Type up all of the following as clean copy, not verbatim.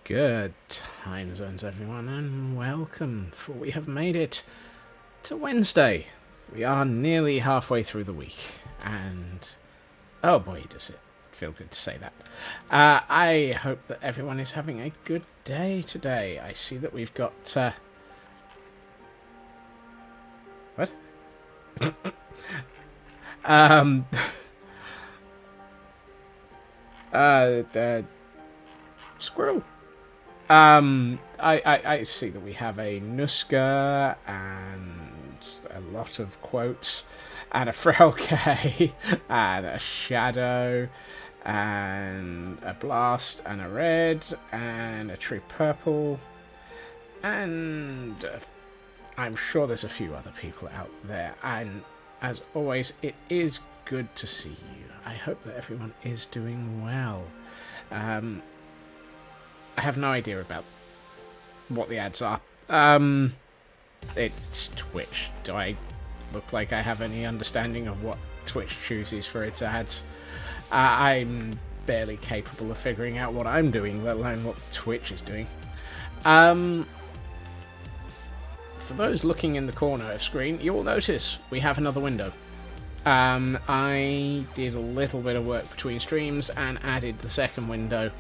Good time zones, everyone, and welcome, for we have made it to Wednesday. We are nearly halfway through the week, and oh boy, does it feel good to say that. I hope that everyone is having a good day today. I see that we've got... What? Squirrel. I see that we have a Nuska and a lot of quotes and a Frelke and a Shadow and a Blast and a Red and a Tree Purple and I'm sure there's a few other people out there, and as always it is good to see you. I hope that everyone is doing well. I have no idea about what the ads are. It's Twitch. Do I look like I have any understanding of what Twitch chooses for its ads? I'm barely capable of figuring out what I'm doing, let alone what Twitch is doing. For those looking in the corner of screen, you will notice we have another window. I did a little bit of work between streams and added the second window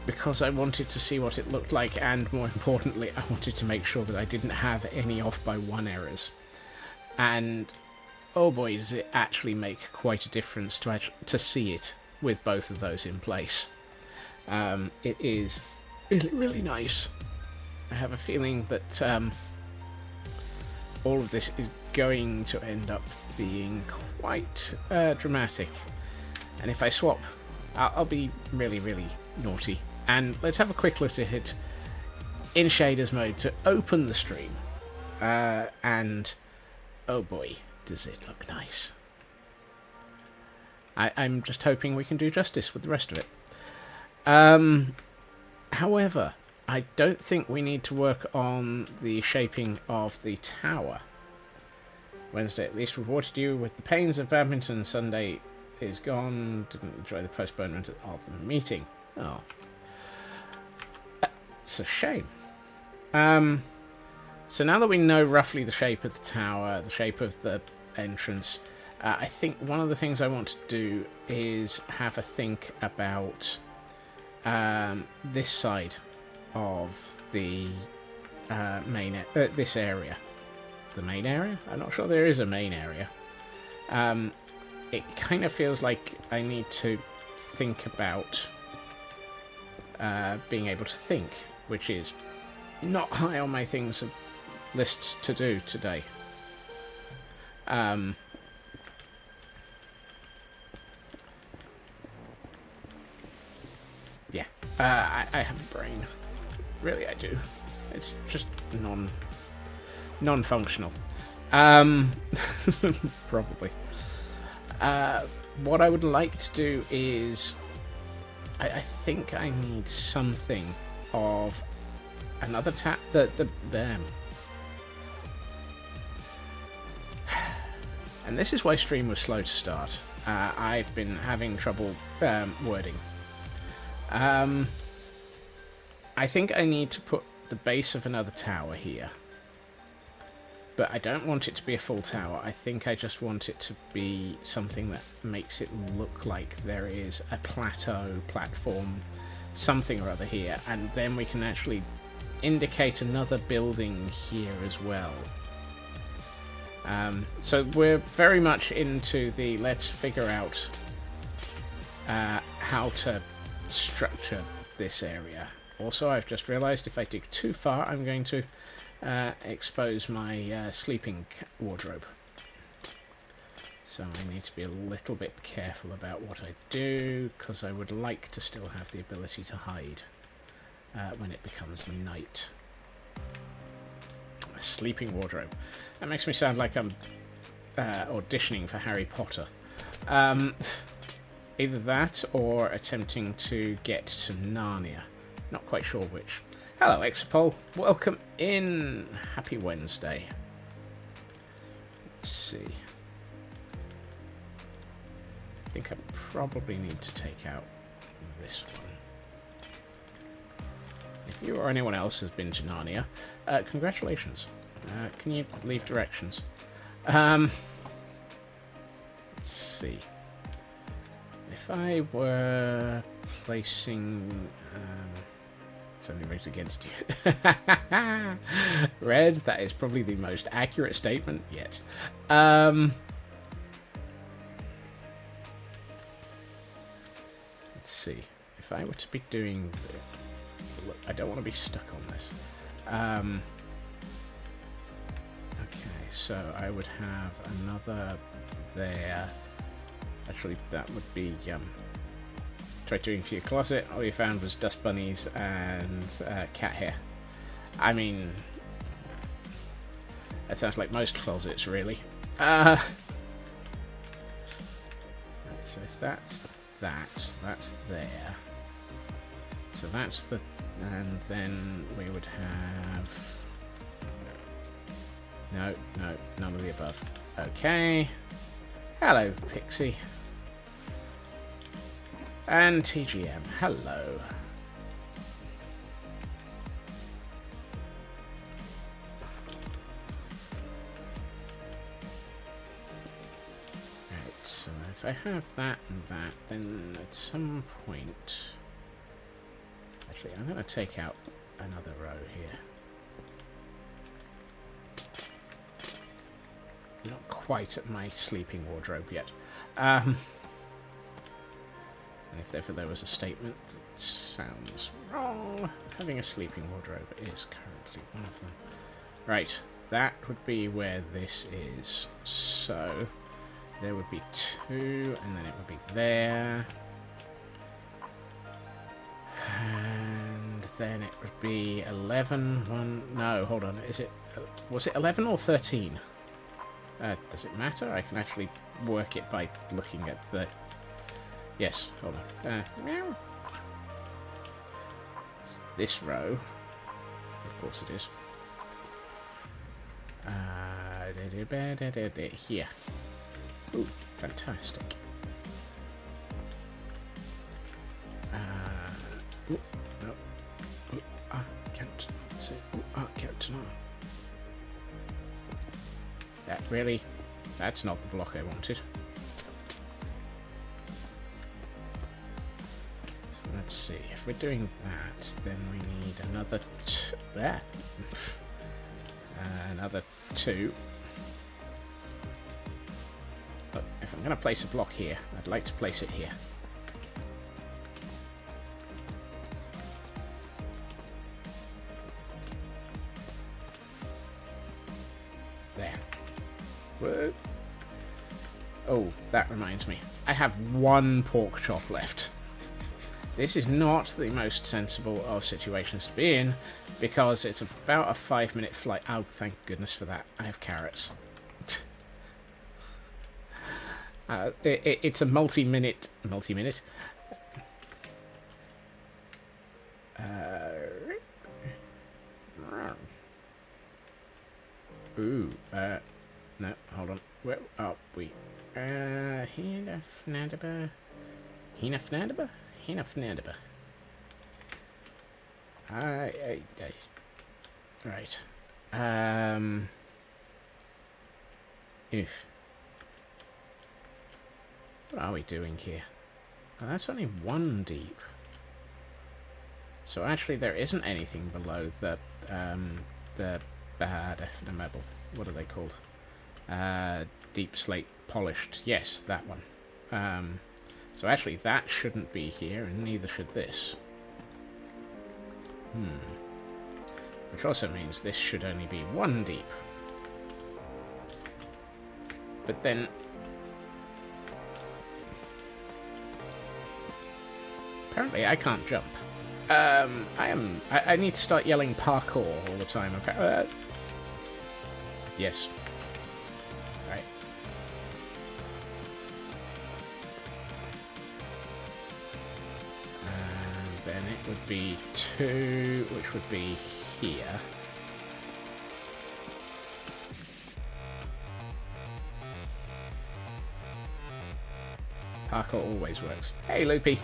because I wanted to see what it looked like, and more importantly, I wanted to make sure that I didn't have any off by one errors. And oh boy, does it actually make quite a difference to see it with both of those in place. It is really, really nice. I have a feeling that all of this is going to end up being quite dramatic. And if I swap, I'll be really, really naughty And let's have a quick look at it in shaders mode to open the stream. And oh boy, does it look nice. I'm just hoping we can do justice with the rest of it. However, I don't think we need to work on the shaping of the tower. Wednesday at least rewarded you with the pains of badminton. Sunday is gone. Didn't enjoy the postponement of the meeting. Oh. It's a shame. So now that we know roughly the shape of the tower, the shape of the entrance, I think one of the things I want to do is have a think about this side of the this area. The main area? I'm not sure there is a main area. It kind of feels like I need to think about being able to think, which is not high on my things lists to do today. Yeah, I have a brain. Really, I do. It's just non-functional. Probably. What I would like to do is, I think I need something of another tap. And this is why stream was slow to start. I've been having trouble wording. I think I need to put the base of another tower here. But I don't want it to be a full tower. I think I just want it to be something that makes it look like there is a plateau, platform, something or other here. And then we can actually indicate another building here as well. So we're very much into the let's figure out how to structure this area. Also, I've just realised if I dig too far, I'm going to expose my sleeping wardrobe. So I need to be a little bit careful about what I do, because I would like to still have the ability to hide when it becomes night. A sleeping wardrobe. That makes me sound like I'm auditioning for Harry Potter. Either that or attempting to get to Narnia. Not quite sure which. Hello, Exapol. Welcome in. Happy Wednesday. Let's see. I think I probably need to take out this one. If you or anyone else has been to Narnia, congratulations. Can you leave directions? Let's see. If I were placing... something raised against you. Red, that is probably the most accurate statement yet. Let's see. If I were to be doing... Look, I don't want to be stuck on this. Okay, so I would have another there. Actually, that would be... Tried doing to your closet, all you found was dust bunnies and cat hair. I mean, that sounds like most closets, really. Right, so if that's there. So that's the... And then we would have... No, none of the above. Okay. Hello, Pixie. And TGM, hello. Right, so if I have that and that, then at some point... Actually, I'm going to take out another row here. Not quite at my sleeping wardrobe yet. And if ever there was a statement that sounds wrong, having a sleeping wardrobe is currently one of them. Right, that would be where this is. So, there would be two, and then it would be there. then it would be 11. No, hold on. Is it? Was it 11 or 13? Does it matter? I can actually work it by looking at the... Yes, hold on. Meow. It's this row. Of course it is. Here. Ooh, fantastic. Ooh, no. Ooh, can't see. Ooh, can't know. That really... That's not the block I wanted. So let's see. If we're doing that, then we need another... another 2. But if I'm going to place a block here, I'd like to place it here. There. Whoa. Oh, that reminds me. I have 1 pork chop left. This is not the most sensible of situations to be in, because it's about a 5-minute flight. Oh, thank goodness for that. I have carrots. It's a multi-minute... Multi-minute? No, hold on. Where are we? Hinafnadaba? Right. What are we doing here? Oh, that's only 1 deep. So actually there isn't anything below the definable. What are they called? Deep slate polished. Yes, that one. So actually that shouldn't be here, and neither should this. Which also means this should only be 1 deep. But then... Apparently I can't jump. I need to start yelling parkour all the time. Yes. Right. And then it would be 2, which would be here. Parkour always works. Hey, Loopy.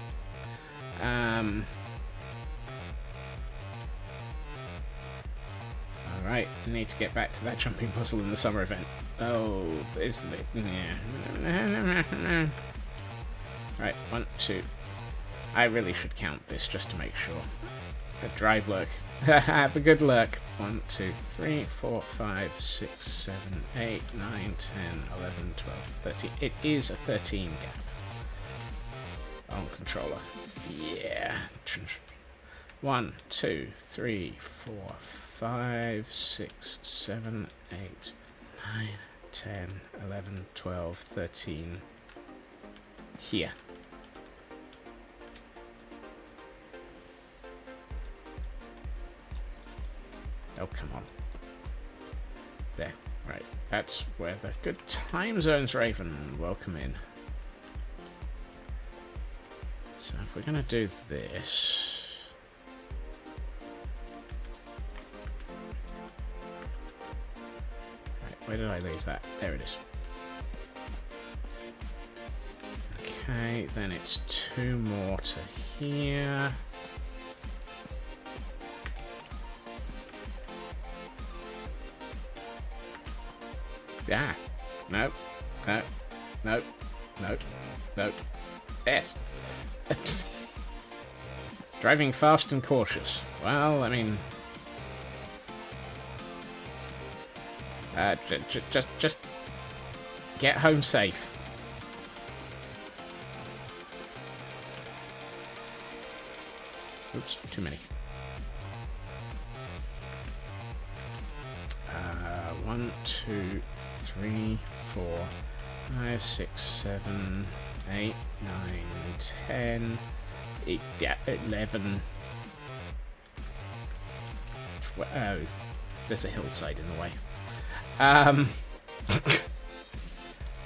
Alright, I need to get back to that jumping puzzle in the summer event. Oh, isn't it? Yeah. Right, 1, 2. I really should count this just to make sure. A drive lurk. Have a good lurk. 1, 2, 3, 4, 5, 6, 7, 8, 9, 10, 11, 12, 13. It is a 13 gap. On controller. Yeah. 1, 2, 3, 4, 5, 6, 7, 8, 9, 10, 11, 12, 13. Here. Oh, come on. There. Right. That's where the good time zones, Raven. Welcome in. So if we're going to do this... Right, where did I leave that? There it is. Okay, then it's 2 more to here. Ah, no, no, no, no, no. Yes. Driving fast and cautious. Well, I mean, just get home safe. Oops, too many. 1, 2, 3, 4, 5, 6, 7, 8, 9, 10, 11. Oh, there's a hillside in the way. I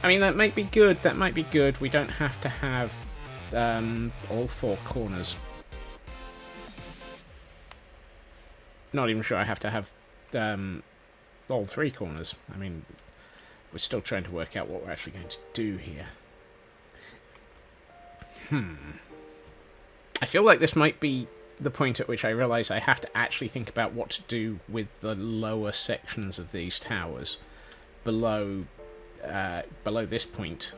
mean, that might be good. That might be good. We don't have to have all four corners. Not even sure I have to have all three corners. I mean, we're still trying to work out what we're actually going to do here. I feel like this might be the point at which I realise I have to actually think about what to do with the lower sections of these towers below this point,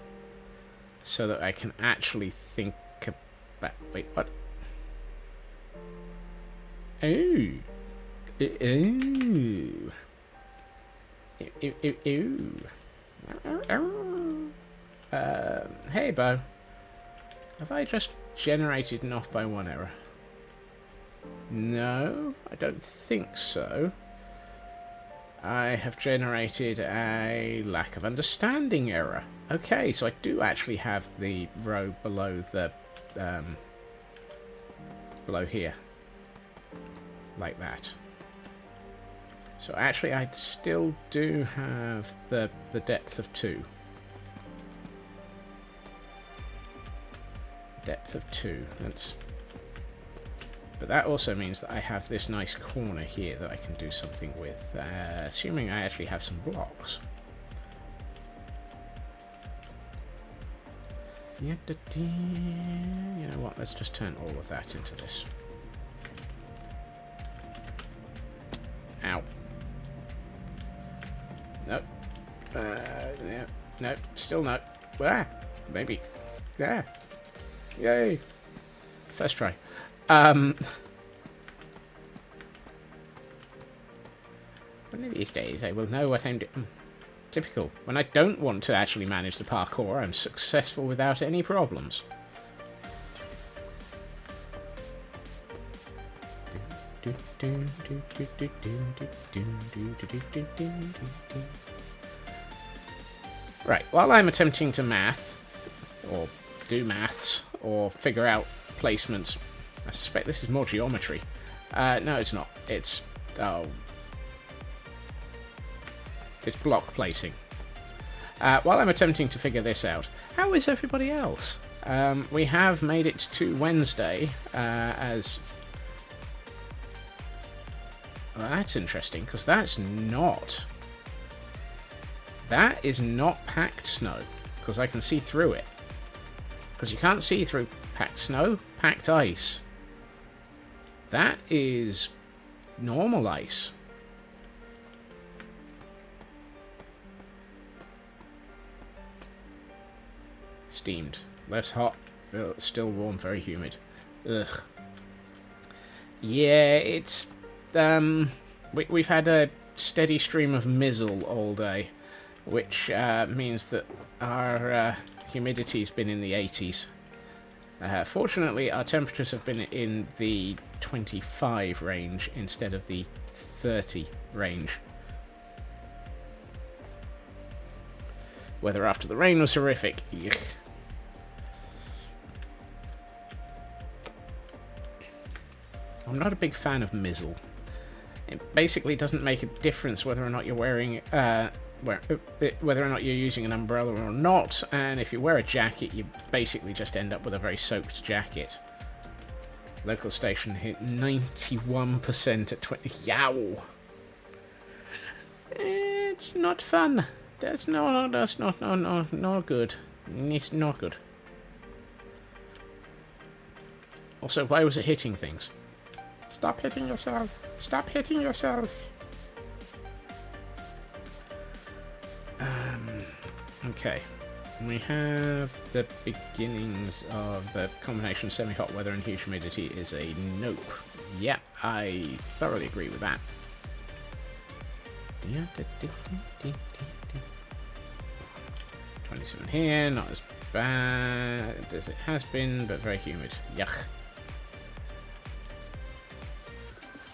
so that I can actually think about... Wait, what? Ooh. Ooh. Ooh. Hey, Bo. Have I just generated an off by one error? No, I don't think so. I have generated a lack of understanding error. Okay, so I do actually have the row below the below here, like that. So actually, I still do have the depth of 2. Depth of 2. But that also means that I have this nice corner here that I can do something with, assuming I actually have some blocks. You know what, let's just turn all of that into this. Ow. Nope. Yeah. Nope, still no. Ah, maybe. Yeah. Yay. First try. One of these days I will know what I'm doing. Typical. When I don't want to actually manage the parkour, I'm successful without any problems. Right, while I'm attempting to math, or do maths, or figure out placements, I suspect this is more geometry. No, it's not. It's... oh... it's block placing. While I'm attempting to figure this out, how is everybody else? We have made it to Wednesday, as... well, that's interesting, because that's not... that is not packed snow, because I can see through it. Because you can't see through packed snow, packed ice. That is normal ice. Steamed. Less hot, still warm, very humid. Ugh. Yeah, it's... we've had a steady stream of mizzle all day, which means that our humidity's been in the 80s. Fortunately, our temperatures have been in the 25 range instead of the 30 range. Weather after the rain was horrific. Yuck. I'm not a big fan of mizzle. It basically doesn't make a difference whether or not you're wearing, whether or not you're using an umbrella or not, and if you wear a jacket, you basically just end up with a very soaked jacket. Local station hit 91% at 20. Yow! It's not fun. That's not good. It's not good. Also, why was it hitting things? Stop hitting yourself. Stop hitting yourself. Okay. We have the beginnings of the combination semi-hot weather and huge humidity is a nope. Yeah, I thoroughly agree with that. 27 here, not as bad as it has been, but very humid. Yuck.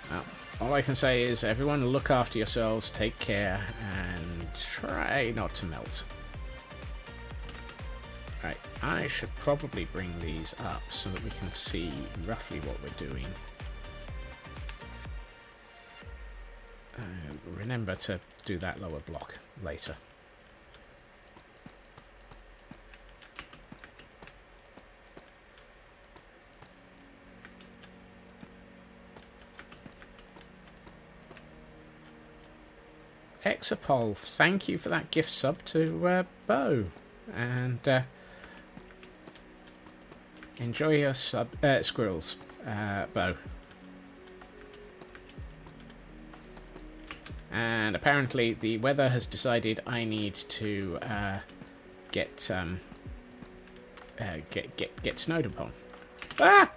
Well, all I can say is everyone look after yourselves, take care, and try not to melt. Right, I should probably bring these up so that we can see roughly what we're doing. remember to do that lower block later. Exapol, thank you for that gift sub to Bo, and enjoy your squirrels, Bo. And apparently the weather has decided I need to get snowed upon. Ah!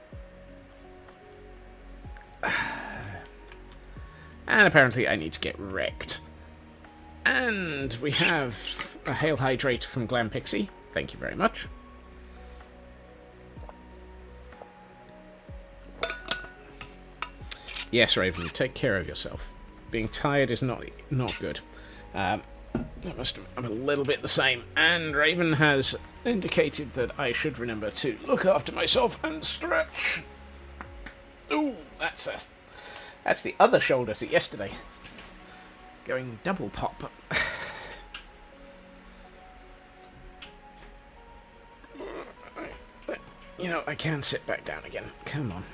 And apparently I need to get wrecked. And we have a Hail Hydrate from Glam Pixie. Thank you very much. Yes, Raven, take care of yourself. Being tired is not good. I'm a little bit the same. And Raven has indicated that I should remember to look after myself and stretch. Ooh, that's the other shoulder to yesterday. Going double pop. You know, I can sit back down again. Come on.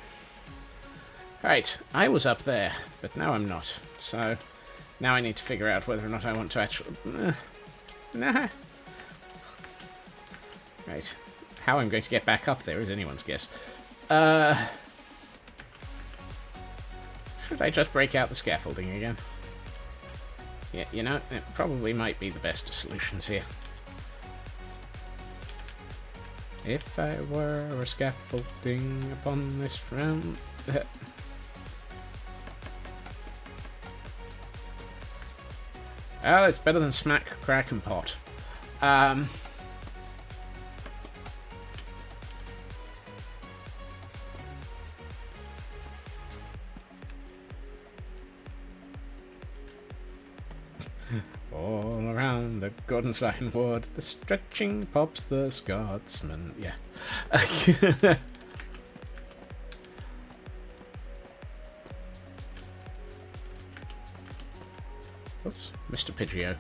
Right, I was up there, but now I'm not. So, now I need to figure out whether or not I want to actually... Nah. Right. How I'm going to get back up there is anyone's guess. Should I just break out the scaffolding again? Yeah, you know, it probably might be the best of solutions here. If I were a scaffolding upon this front... Oh, it's better than Smack, Crack and Pot. All around the golden sign wood, the stretching pops the Scotsman. Yeah. Oops, Mr. Pidgeot.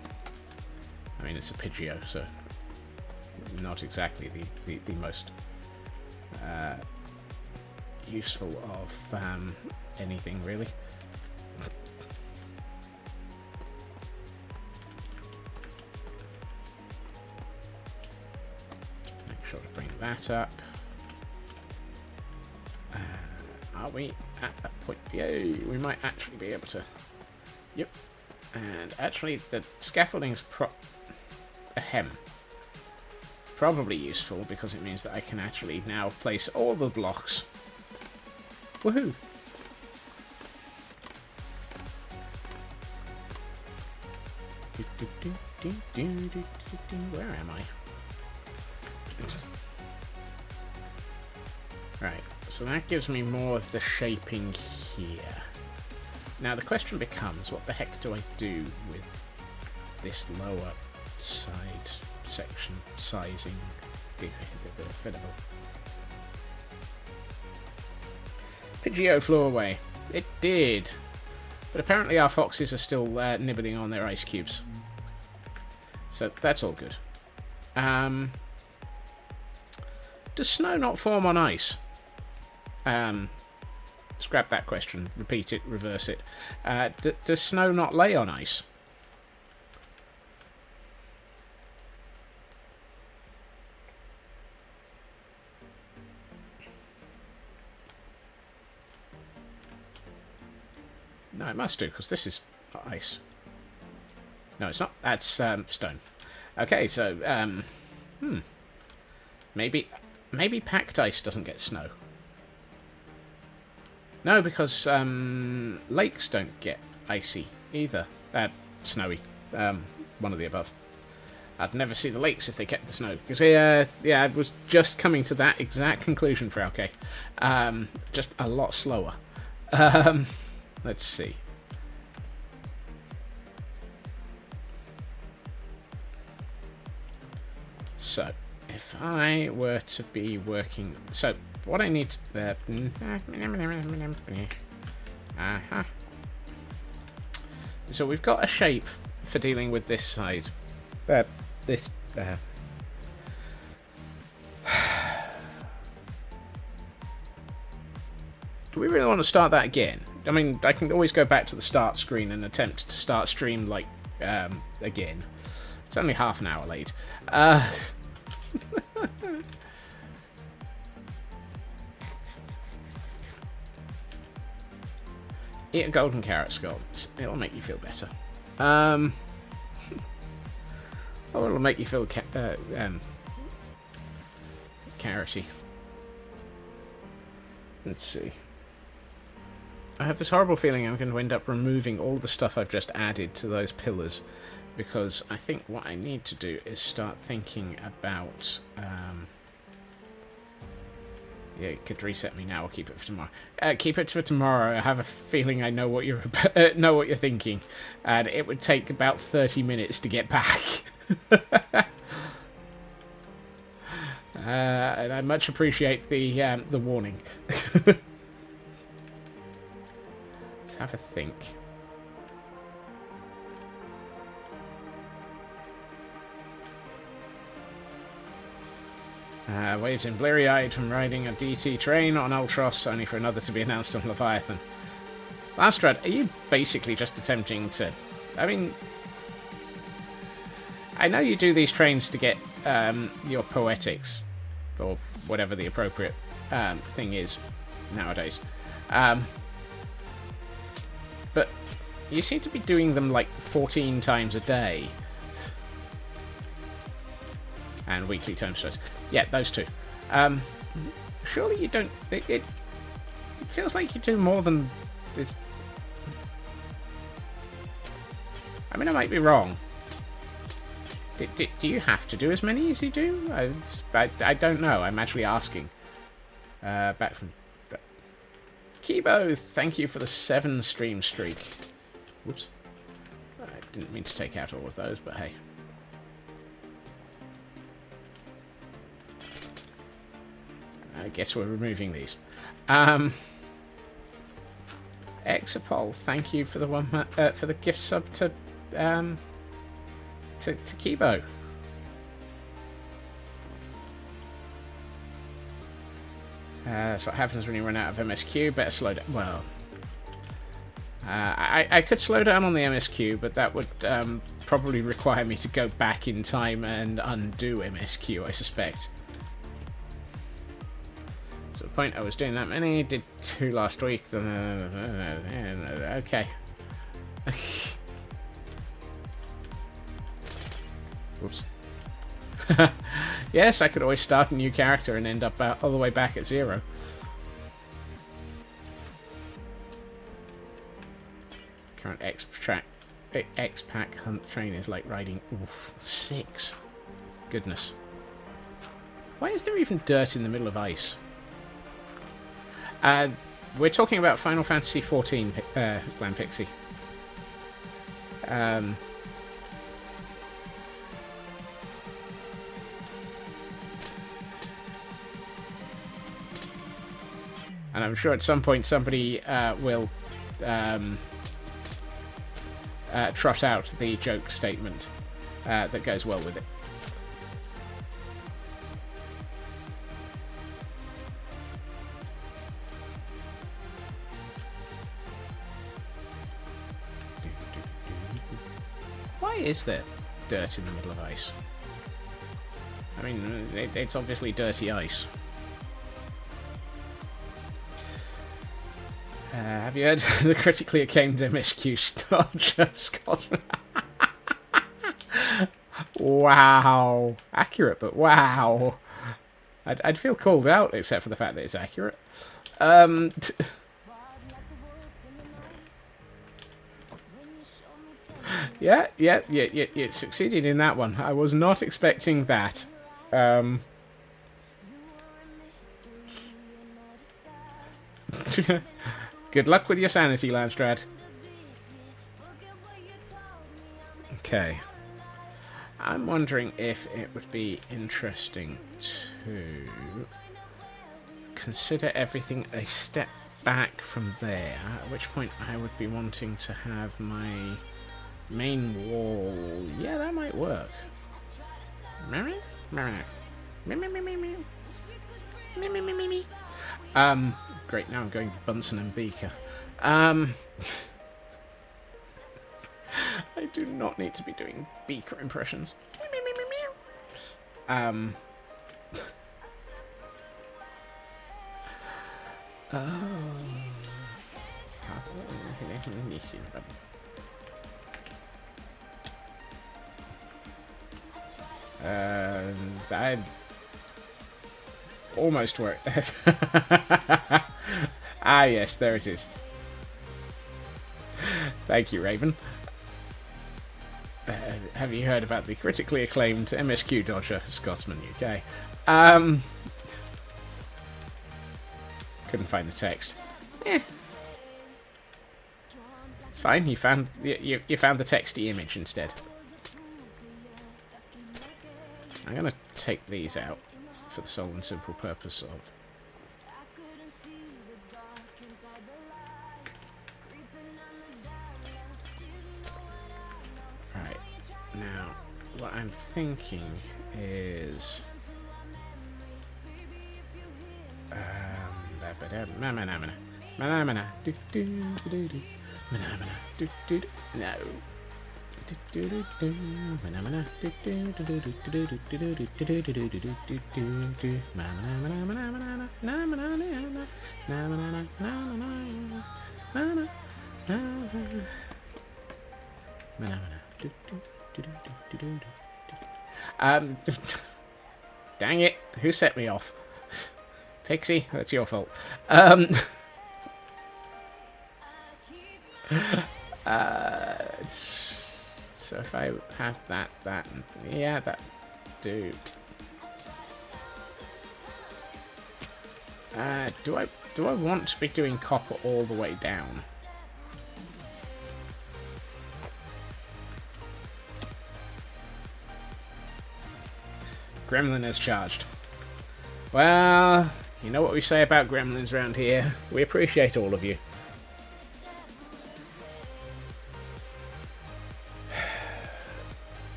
I mean, it's a Pidgeot, so not exactly the most useful of anything, really. Make sure to bring that up. Are we at that point? Yay! We might actually be able to... Yep. And actually, the scaffolding's probably useful because it means that I can actually now place all the blocks. Woohoo! Where am I? Right, so that gives me more of the shaping here. Now the question becomes, what the heck do I do with this lower side section sizing? Pidgeot flew away. It did. But apparently our foxes are still nibbling on their ice cubes. So that's all good. Does snow not form on ice? Scrap that question. Repeat it. Reverse it. Does snow not lay on ice? No, it must do, because this is ice. No, it's not. That's stone. Okay, so maybe packed ice doesn't get snow. No, because lakes don't get icy either. Snowy. One of the above. I'd never see the lakes if they kept the snow. Because, yeah, I was just coming to that exact conclusion for OK. Just a lot slower. Let's see. So, if I were to be working... So, what I need to... So we've got a shape for dealing with this side. This. Do we really want to start that again? I mean, I can always go back to the start screen and attempt to start stream, like, again. It's only half an hour late. Eat a golden carrot, Scott. It'll make you feel better. Or it'll make you feel carroty. Let's see. I have this horrible feeling I'm going to end up removing all the stuff I've just added to those pillars, because I think what I need to do is start thinking about... yeah, it could reset me now or keep it for tomorrow. Keep it for tomorrow. I have a feeling I know what you're thinking, and it would take about 30 minutes to get back. And I much appreciate the warning. Let's have a think. Waves in bleary-eyed from riding a DT train on Ultros, only for another to be announced on Leviathan. Lastrad, are you basically just attempting to... I mean... I know you do these trains to get your poetics, or whatever the appropriate thing is nowadays. But you seem to be doing them like 14 times a day. And weekly time shows. Yeah, those two. Surely you don't... It feels like you do more than this. I mean, I might be wrong. Do you have to do as many as you do? I don't know. I'm actually asking. Back from... Kibo, thank you for the 7 stream streak. Whoops. I didn't mean to take out all of those, but hey. I guess we're removing these. Exapol, thank you for the for the gift sub to Kibo. That's what happens when you run out of MSQ. Better slow down. Well, I could slow down on the MSQ, but that would probably require me to go back in time and undo MSQ, I suspect. So the point I was doing that many, did 2 last week. Okay. Whoops. Yes, I could always start a new character and end up all the way back at 0. Current X-Pack hunt train is like riding... Oof, 6. Goodness. Why is there even dirt in the middle of ice? We're talking about Final Fantasy XIV, Glam Pixie. And I'm sure at some point somebody will trot out the joke statement that goes well with it. Why is there dirt in the middle of ice? I mean, it's obviously dirty ice. Have you heard the critically acclaimed MSQ Scott? Wow. Accurate, but wow. I'd feel called out, except for the fact that it's accurate. Yeah, you succeeded in that one. I was not expecting that. Good luck with your sanity, Landstrad. Okay. I'm wondering if it would be interesting to consider everything a step back from there, at which point I would be wanting to have my Main wall. Yeah, that might work. Great, now I'm going Bunsen and Beaker. I do not need to be doing Beaker impressions. I almost worked. Ah, yes, there it is. Thank you, Raven. Have you heard about the critically acclaimed MSQ dodger, Scotsman UK? Couldn't find the text. It's fine. You found you found the texty image instead. I'm gonna take these out for the sole and simple purpose of. Right now, what I'm thinking is. No. Dang it, who set me off? Pixie, that's your fault. So if I have that, and yeah, that do. Do I want to be doing copper all the way down? Gremlin is charged. Well, you know what we say about gremlins around here. We appreciate all of you.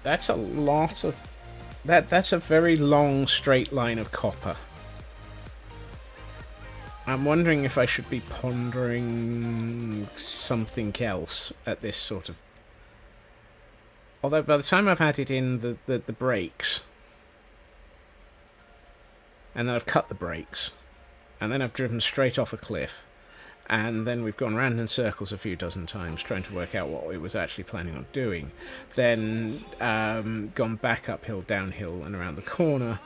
That's a lot of... That's a very long straight line of copper. I'm wondering if I should be pondering something else at this sort of... Although by the time I've had it in the brakes, and then I've cut the brakes, and then I've driven straight off a cliff, and then we've gone round in circles a few dozen times trying to work out what we was actually planning on doing, then gone back uphill, downhill, and around the corner,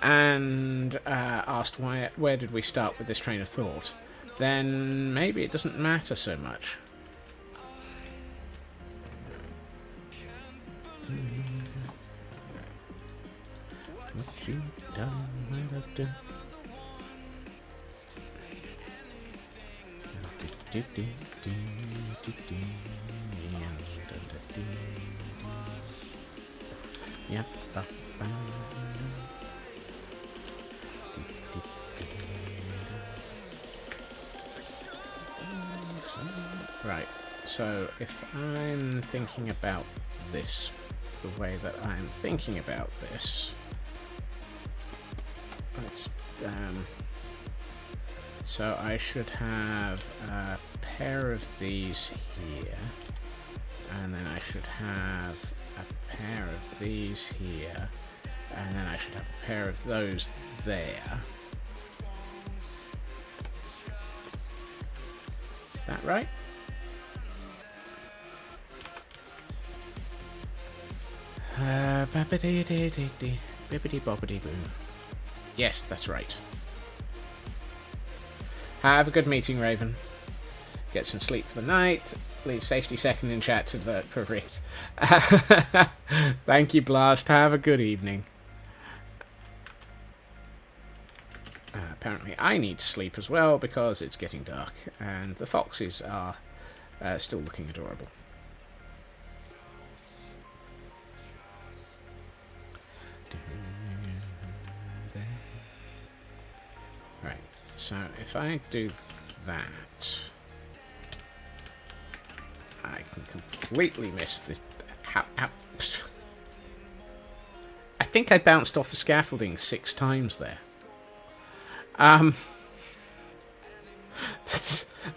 and asked where did we start with this train of thought, then maybe it doesn't matter so much. Yep. Right, so if I'm thinking about this the way that I'm thinking about this, let's so I should have a pair of these here, and then I should have a pair of these here, and then I should have a pair of those there. Is that right? Bibbidi bobbidi boo. Yes, that's right. Have a good meeting, Raven. Get some sleep for the night. Leave safety second in chat to vote for it. Thank you, Blast. Have a good evening. Apparently I need to sleep as well because it's getting dark and the foxes are still looking adorable. Right, so if I do that, I fucking completely missed this. I think I bounced off the scaffolding 6 times there.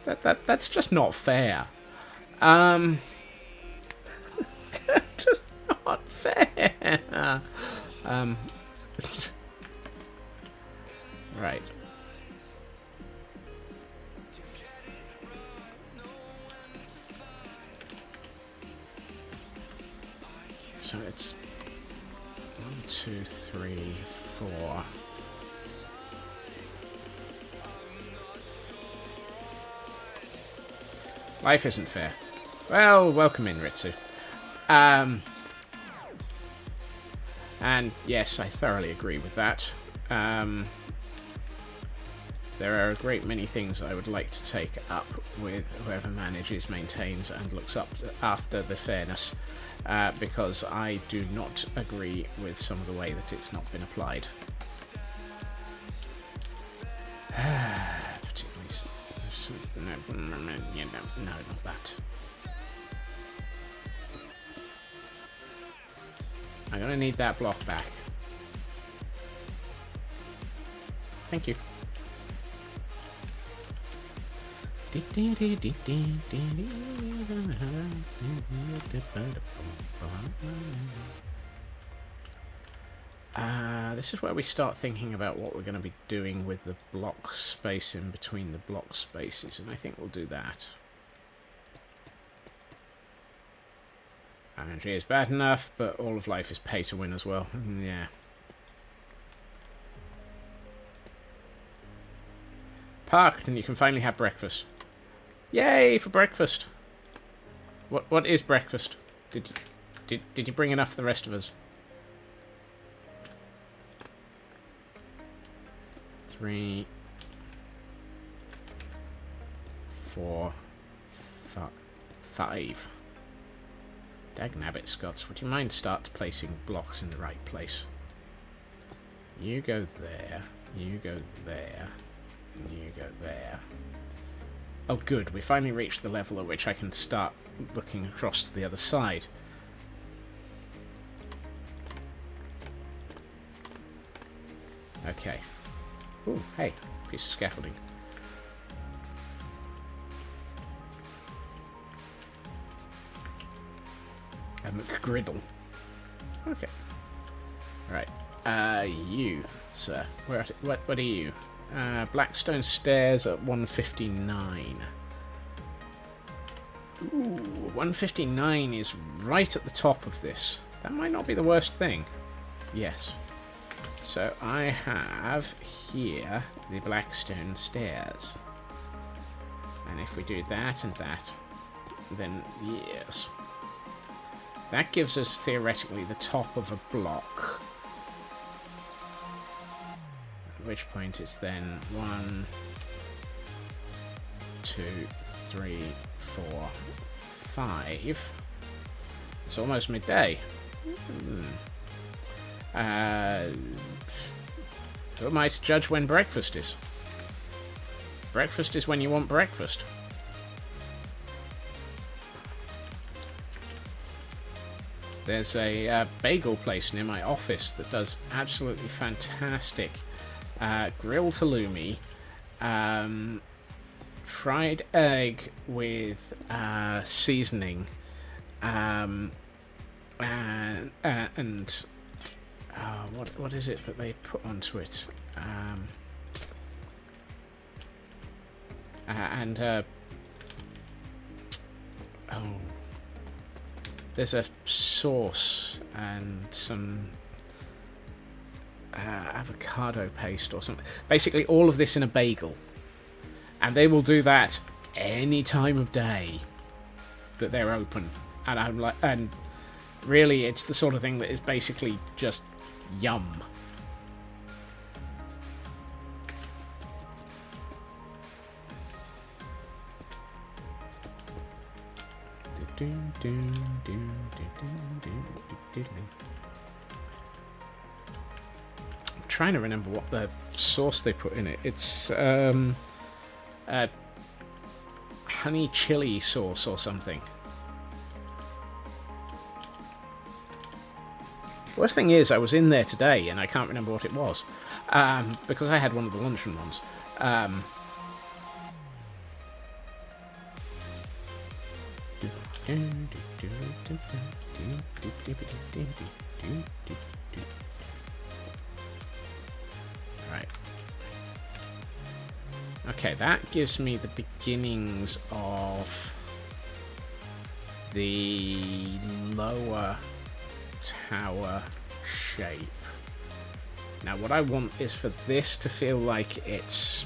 That's just not fair. Just not fair. Right. So it's 1, 2, 3, 4. Life isn't fair. Well, welcome in, Ritsu. And yes, I thoroughly agree with that. There are a great many things I would like to take up with whoever manages, maintains, and looks up after the fairness, because I do not agree with some of the way that it's not been applied. Particularly, no, not that. I'm gonna need that block back. Thank you. This is where we start thinking about what we're going to be doing with the block space in between the block spaces, and I think we'll do that. Energy is bad enough, but all of life is pay to win as well. Yeah. Parked, and you can finally have breakfast. Yay for breakfast! What is breakfast? Did you bring enough for the rest of us? 3, 4, 5. Dagnabbit Scots, would you mind start placing blocks in the right place? You go there, you go there, and you go there. Oh good, we finally reached the level at which I can start looking across to the other side. Okay. Ooh, hey, piece of scaffolding. A McGriddle. Okay. Right. You, sir. What are you? Blackstone Stairs at 159. Ooh, 159 is right at the top of this. That might not be the worst thing. Yes. So I have here the Blackstone Stairs. And if we do that and that, then yes. That gives us theoretically the top of a block. At which point it's then 1, 2, 3, 4, 5. It's almost midday. Who am I to judge when breakfast is? Breakfast is when you want breakfast. There's a bagel place near my office that does absolutely fantastic grilled halloumi, fried egg with seasoning, and what is it that they put onto it? There's a sauce and some avocado paste or something. Basically, all of this in a bagel, and they will do that any time of day that they're open. And I'm like, and really, it's the sort of thing that is basically just yum. I'm trying to remember what the sauce they put in it. It's honey chili sauce or something. Worst thing is, I was in there today and I can't remember what it was. Because I had one of the luncheon ones. Right. Okay, that gives me the beginnings of the lower tower shape. Now, what I want is for this to feel like it's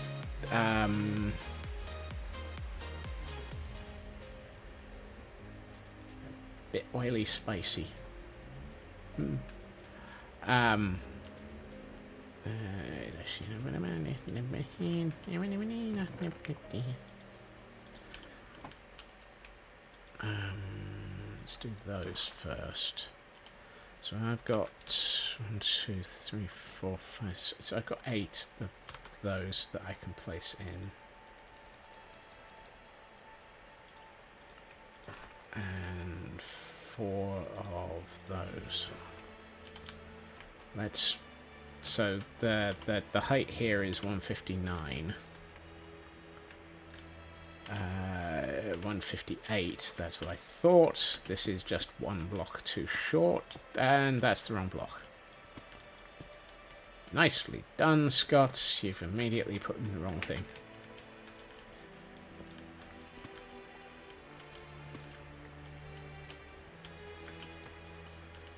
bit oily, spicy. Let's do those first. So I've got 1, 2, 3, 4, 5. So I've got 8 of those that I can place in. And 4 of those. Let's. So the height here is 159. 158. That's what I thought. This is just one block too short, and that's the wrong block. Nicely done, Scott. You've immediately put in the wrong thing.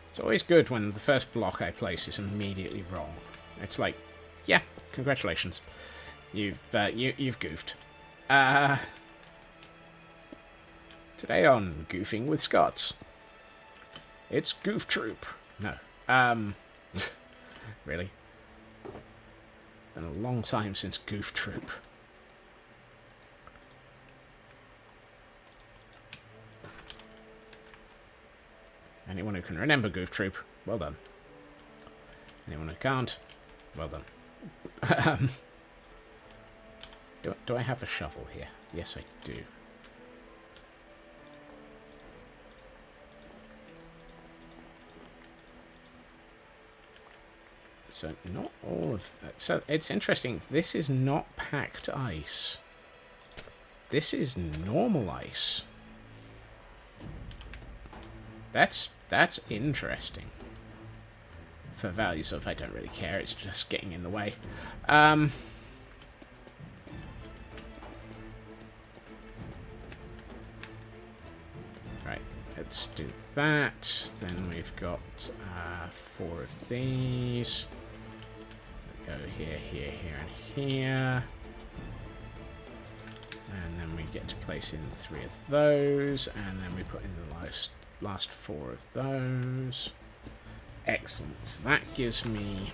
It's always good when the first block I place is immediately wrong. It's like, yeah, congratulations, you've goofed. Today on Goofing with Scots, it's Goof Troop. No, really. Been a long time since Goof Troop. Anyone who can remember Goof Troop, well done. Anyone who can't, well done. Do I have a shovel here? Yes, I do. So not all of that. So it's interesting. This is not packed ice. This is normal ice. That's interesting. For values of I don't really care. It's just getting in the way. Right. Let's do that. Then we've got 4 of these. Go here, here, here, and here. And then we get to place in 3 of those. And then we put in the last 4 of those. Excellent. So that gives me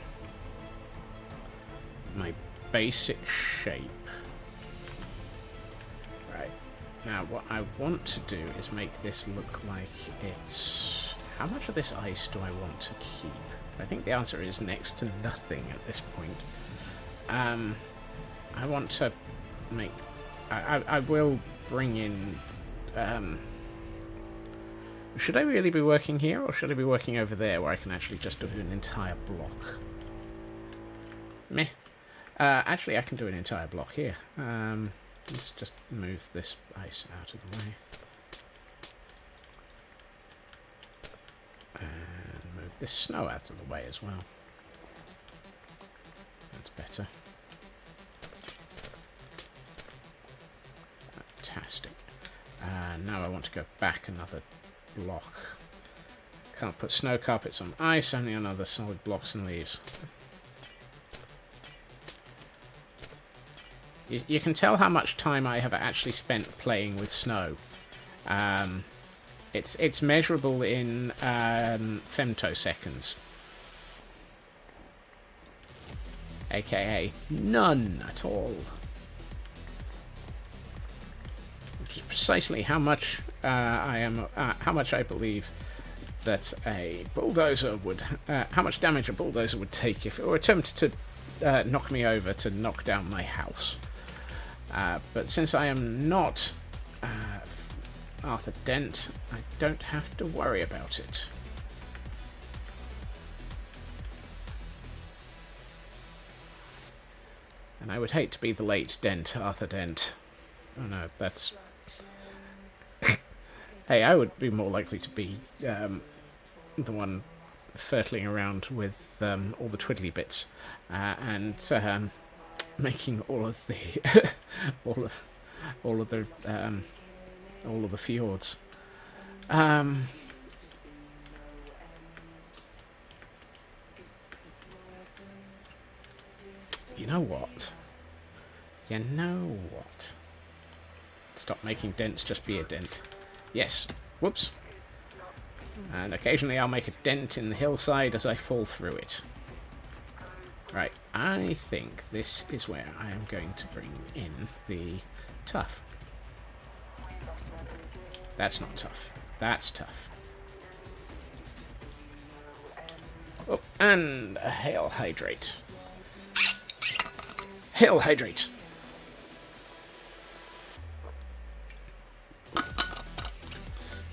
my basic shape. Right. Now, what I want to do is make this look like it's... How much of this ice do I want to keep? I think the answer is next to nothing at this point. I want to make... I will bring in... should I really be working here, or should I be working over there where I can actually just do an entire block? Meh. Actually, I can do an entire block here. Let's just move this ice out of the way. And move this snow out of the way as well. That's better. Fantastic. Now I want to go back another block. Can't put snow carpets on ice, only on other solid blocks and leaves. You can tell how much time I have actually spent playing with snow. It's measurable in femtoseconds. AKA none at all. Which is precisely how much how much I believe that a bulldozer would, how much damage a bulldozer would take if it were attempted to knock me over to knock down my house. But since I am not Arthur Dent, I don't have to worry about it. And I would hate to be the late Dent, Arthur Dent. Oh no, that's... Hey, I would be more likely to be the one fertling around with all the twiddly bits and making all of the all of the fjords. You know what? You know what? Stop making dents, just be a dent. Yes. Whoops. And occasionally I'll make a dent in the hillside as I fall through it. Right, I think this is where I am going to bring in the tough. That's not tough. That's tough. Oh, and a hail hydrate. Hail hydrate.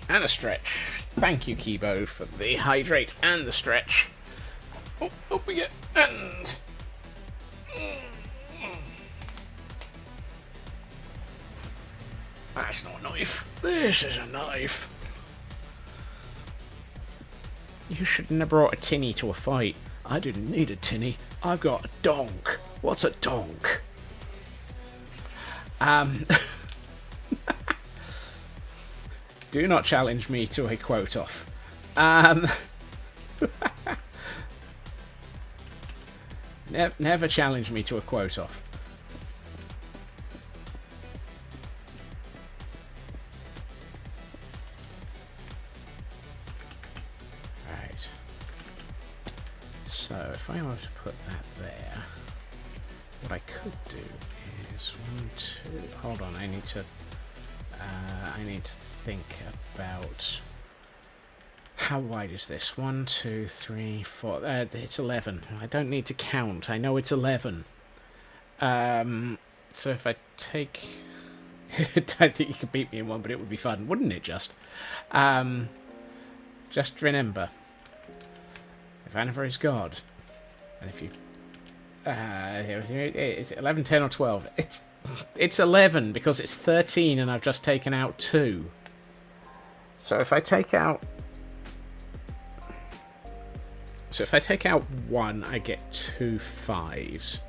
And a stretch. Thank you, Kibo, for the hydrate and the stretch. Oh, up we get. And... That's not a knife. This is a knife. You shouldn't have brought a tinny to a fight. I didn't need a tinny. I've got a donk. What's a donk? Do not challenge me to a quote off. Never challenge me to a quote off. Right. So if I were to put that there, what I could do is 1, 2. Hold on, I need to think about how wide is this? 1, 2, 3, 4. It's 11. I don't need to count. I know it's 11. So if I take, I don't think you could beat me in one, but it would be fun, wouldn't it? Just remember, if Vannevar is God, and if you, it's 11, 10, or 12. It's 11 because it's 13, and I've just taken out 2. So if I take out 1, I get 2 5s.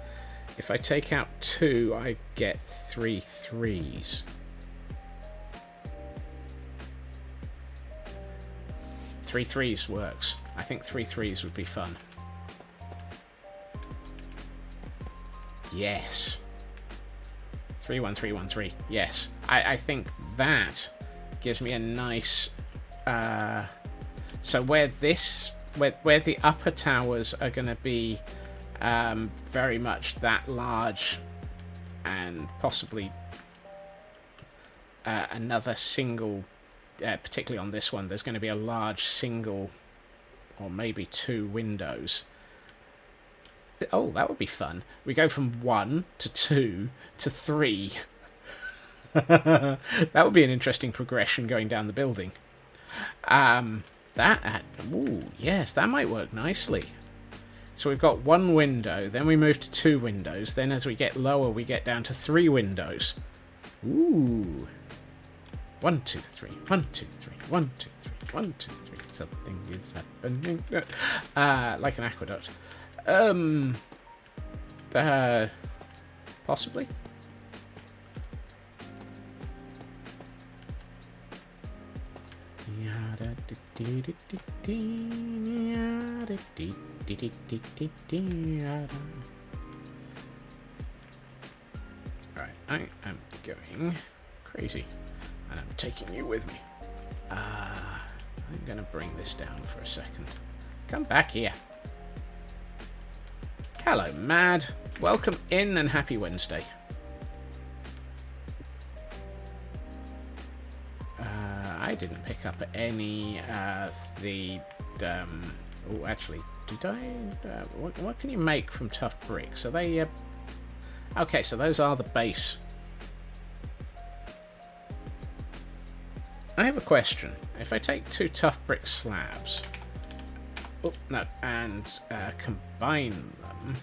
If I take out 2, I get 3 3s. Three threes works. I think 3 3s would be fun. Yes. 3 1 3 1 3. Yes. I think that gives me a nice so where the upper towers are going to be very much that large, and possibly another single, particularly on this one, there's going to be a large single or maybe 2 windows. Oh, that would be fun. We go from 1 to 2 to 3. That would be an interesting progression going down the building. Ooh, yes, that might work nicely. So we've got 1 window, then we move to 2 windows, then as we get lower we get down to 3 windows. Ooh. 1 2 3 1 2 3 1 2 3 1 2 3. Something is happening. Like an aqueduct. Possibly. Alright, I am going crazy, and I'm taking you with me. I'm going to bring this down for a second. Come back here. Hello, Mad. Welcome in and happy Wednesday. I didn't pick up any the oh, actually, did I? What can you make from tough bricks? Are they? Okay, so those are the base. I have a question. If I take 2 tough brick slabs, oh no, and combine them,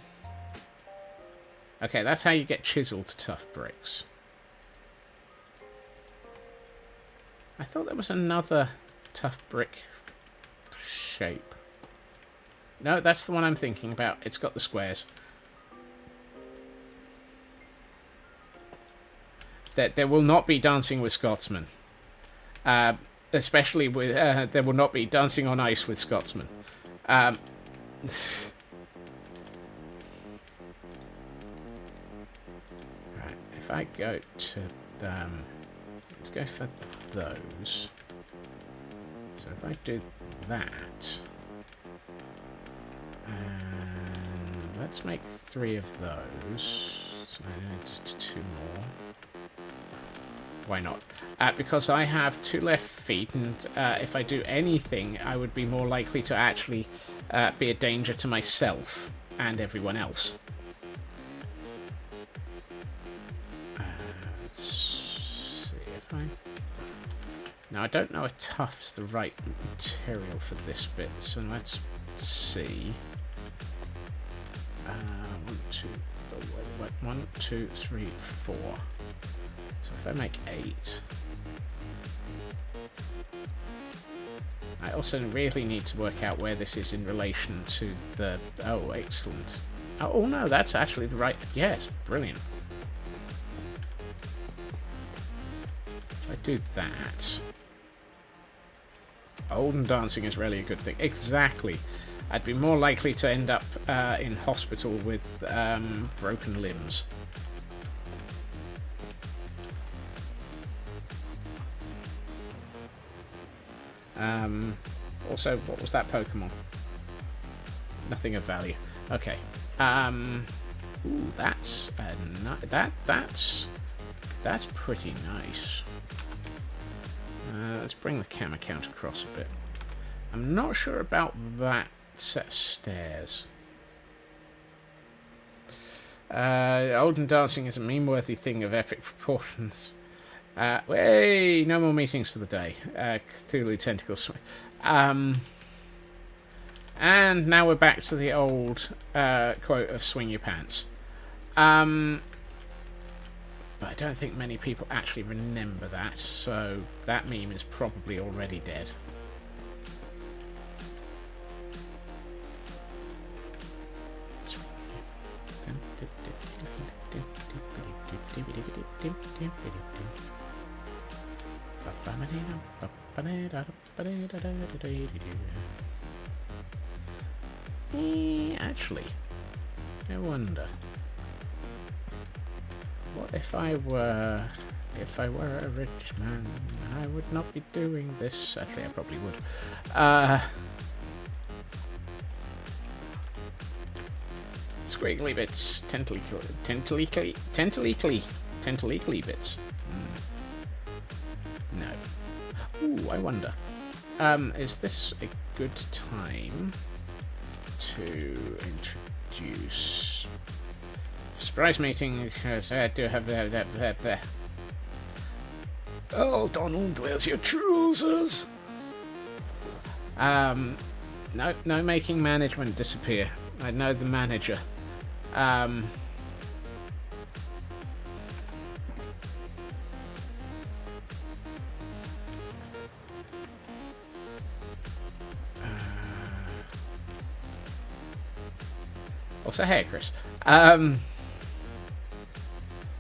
Okay, that's how you get chiseled tough bricks. I thought there was another tough brick shape. No, that's the one I'm thinking about. It's got the squares. There will not be Dancing with Scotsmen. Especially with... there will not be Dancing on Ice with Scotsmen. Right, if I go to... let's go for those. So if I do that... And let's make 3 of those. So just 2 more. Why not? Because I have 2 left feet, and if I do anything, I would be more likely to actually be a danger to myself and everyone else. Let's see if I... Now, I don't know if tough's the right material for this bit, so let's see. 1, 2, 3, 4. So if I make 8... I also really need to work out where this is in relation to the... Oh, excellent. Oh, no, that's actually the right... Yes, brilliant. If I do that... Old and dancing is really a good thing. Exactly. I'd be more likely to end up in hospital with broken limbs. Also, what was that Pokemon? Nothing of value. Okay. Ooh, that's that's pretty nice. Let's bring the camera count across a bit. I'm not sure about that set of stairs. Old and dancing is a meme-worthy thing of epic proportions. Hey, no more meetings for the day. Cthulhu Tentacles. And now we're back to the old quote of swing your pants. But I don't think many people actually remember that, so that meme is probably already dead. Actually, I wonder, what if I were a rich man? I would not be doing this. Actually, I probably would. Squiggly bits, tentalically bits. No. Ooh, I wonder. Is this a good time to introduce surprise meeting? I do have there. Oh, Donald, where's your trousers? No making management disappear. I know the manager. Also, hey, Chris.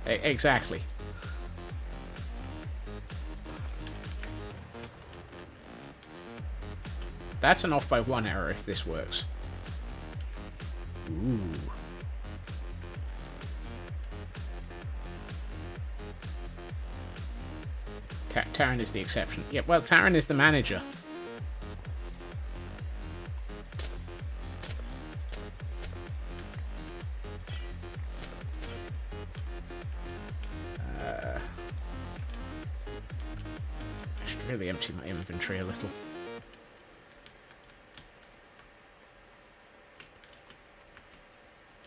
Exactly. That's an off by 1 error if this works. Ooh. Taryn is the exception. Yeah, well, Taryn is the manager. I should really empty my inventory a little.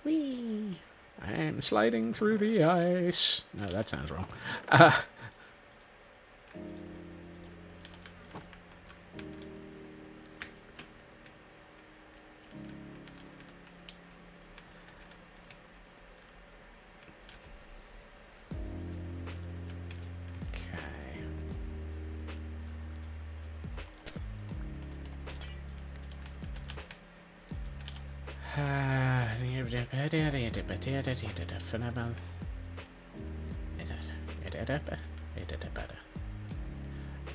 Whee! I am sliding through the ice. No, that sounds wrong.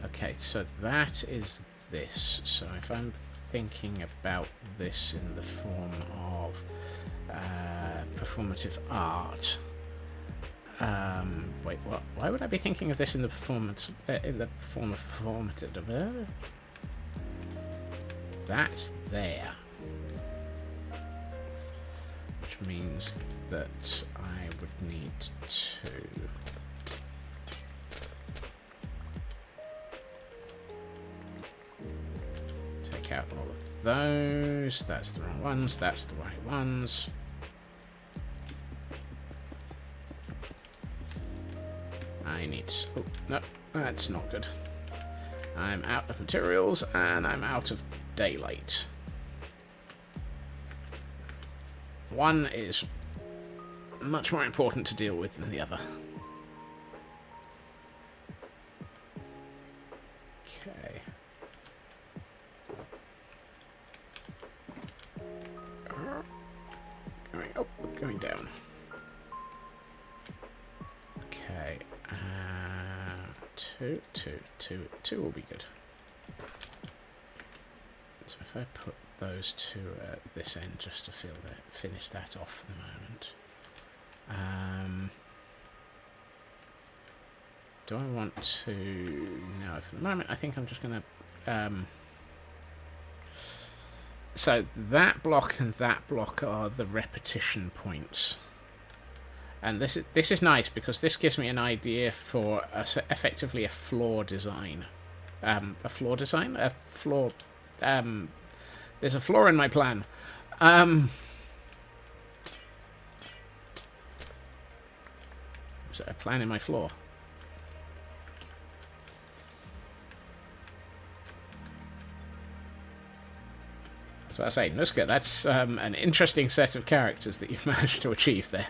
Okay, so that is this. So if I'm thinking about this in the form of performative art, wait, what? Why would I be thinking of this in the performance in the form of performative? That's there, which means that I would need to take out all of those. That's the wrong ones. That's the right ones. I need... Oh, no, that's not good. I'm out of materials, and I'm out of daylight. One is much more important to deal with than the other. Okay. Going up, going down. Okay. Two will be good. So if I put those two at this end just to finish that off for the moment. Do I want to... No, for the moment I think I'm just going to... So that block and that block are the repetition points. And this is nice because this gives me an idea for effectively a floor design. A floor design? A floor... there's a flaw in my plan. Is there a plan in my floor? That's what I say, Nuska, that's an interesting set of characters that you've managed to achieve there.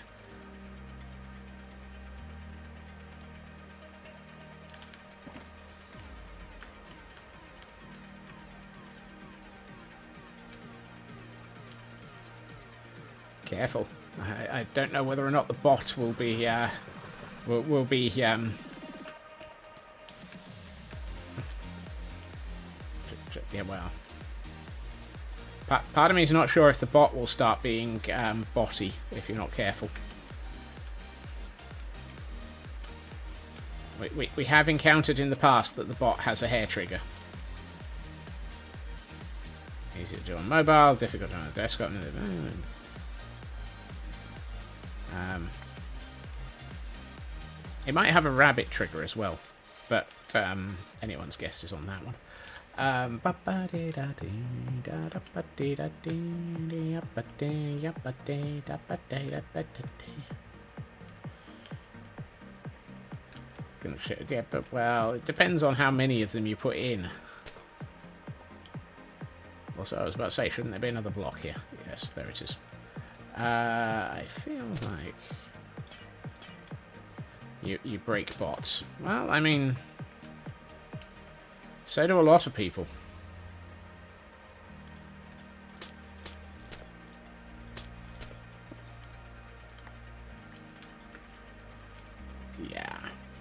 Careful. I don't know whether or not the bot will be yeah, well, part of me is not sure if the bot will start being botty if you're not careful. We have encountered in the past that the bot has a hair trigger. Easy to do on mobile, difficult on a desktop. It might have a rabbit trigger as well, but anyone's guess is on that one. Yeah, but well, it depends on how many of them you put in. Also, I was about to say, shouldn't there be another block here? Yes, there it is. I feel like you break bots. Well, I mean, so do a lot of people. Yeah.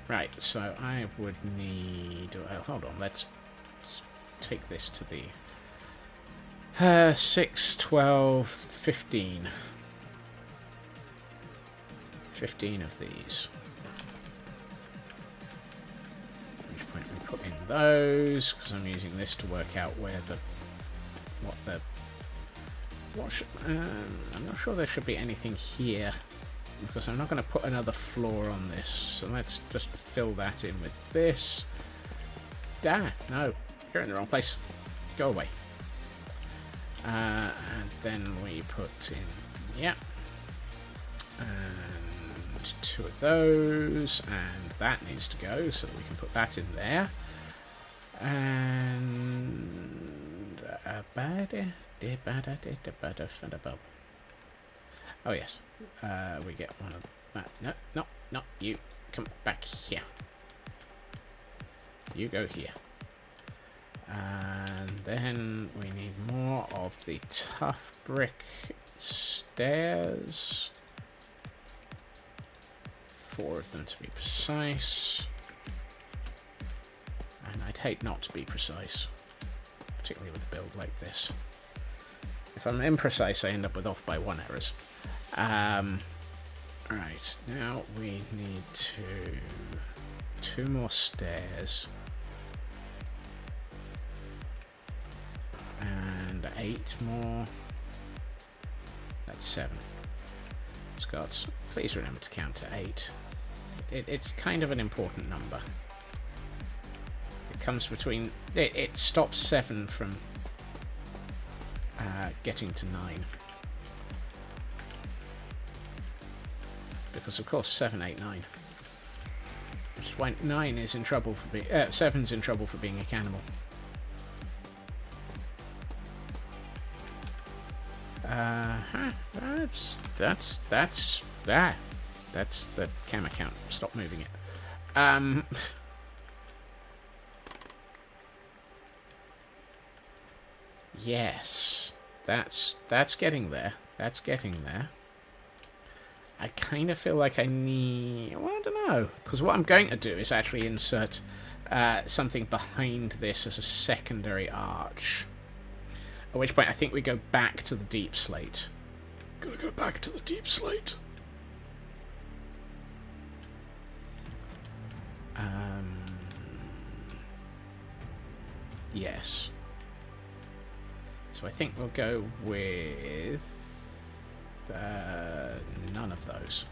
Right, so I would need... hold on, let's take this to the 6, 12, 15. 15 of these. At which point we put in those, because I'm using this to work out where I'm not sure there should be anything here, because I'm not going to put another floor on this. So let's just fill that in with this. No, you're in the wrong place. Go away. And then we put in, yeah, and 2 of those, and that needs to go, so we can put that in there. And oh yes, we get one of that. No, not you. Come back here. You go here. And then we need more of the tough brick stairs. 4 of them to be precise. And I'd hate not to be precise, particularly with a build like this. If I'm imprecise, I end up with off by 1 errors. Right, now we need 2 more stairs. And 8 more. That's 7. Scott, please remember to count to 8. It's kind of an important number. It comes between... It stops 7 from getting to 9. Because, of course, 7, 8, 9. Which is why 9 is in trouble for being... 7's in trouble for being a cannibal. That's the camera count. Stop moving it. Yes, that's getting there. That's getting there. I kind of feel like I need... Well, I don't know. Because what I'm going to do is actually insert something behind this as a secondary arch. At which point I think we go back to the deep slate. Gotta go back to the deep slate. Yes. So I think we'll go with none of those.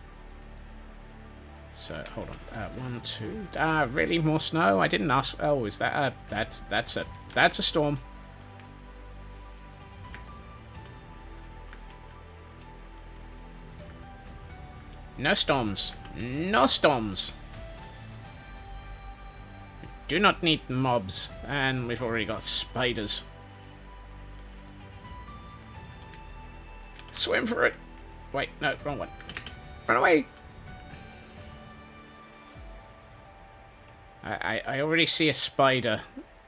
So hold on, 1, 2. Really, more snow? I didn't ask. Oh, is that? That's a storm. No storms. No storms. We do not need mobs, and we've already got spiders. Swim for it. Wait, no, wrong one. Run away. I already see a spider.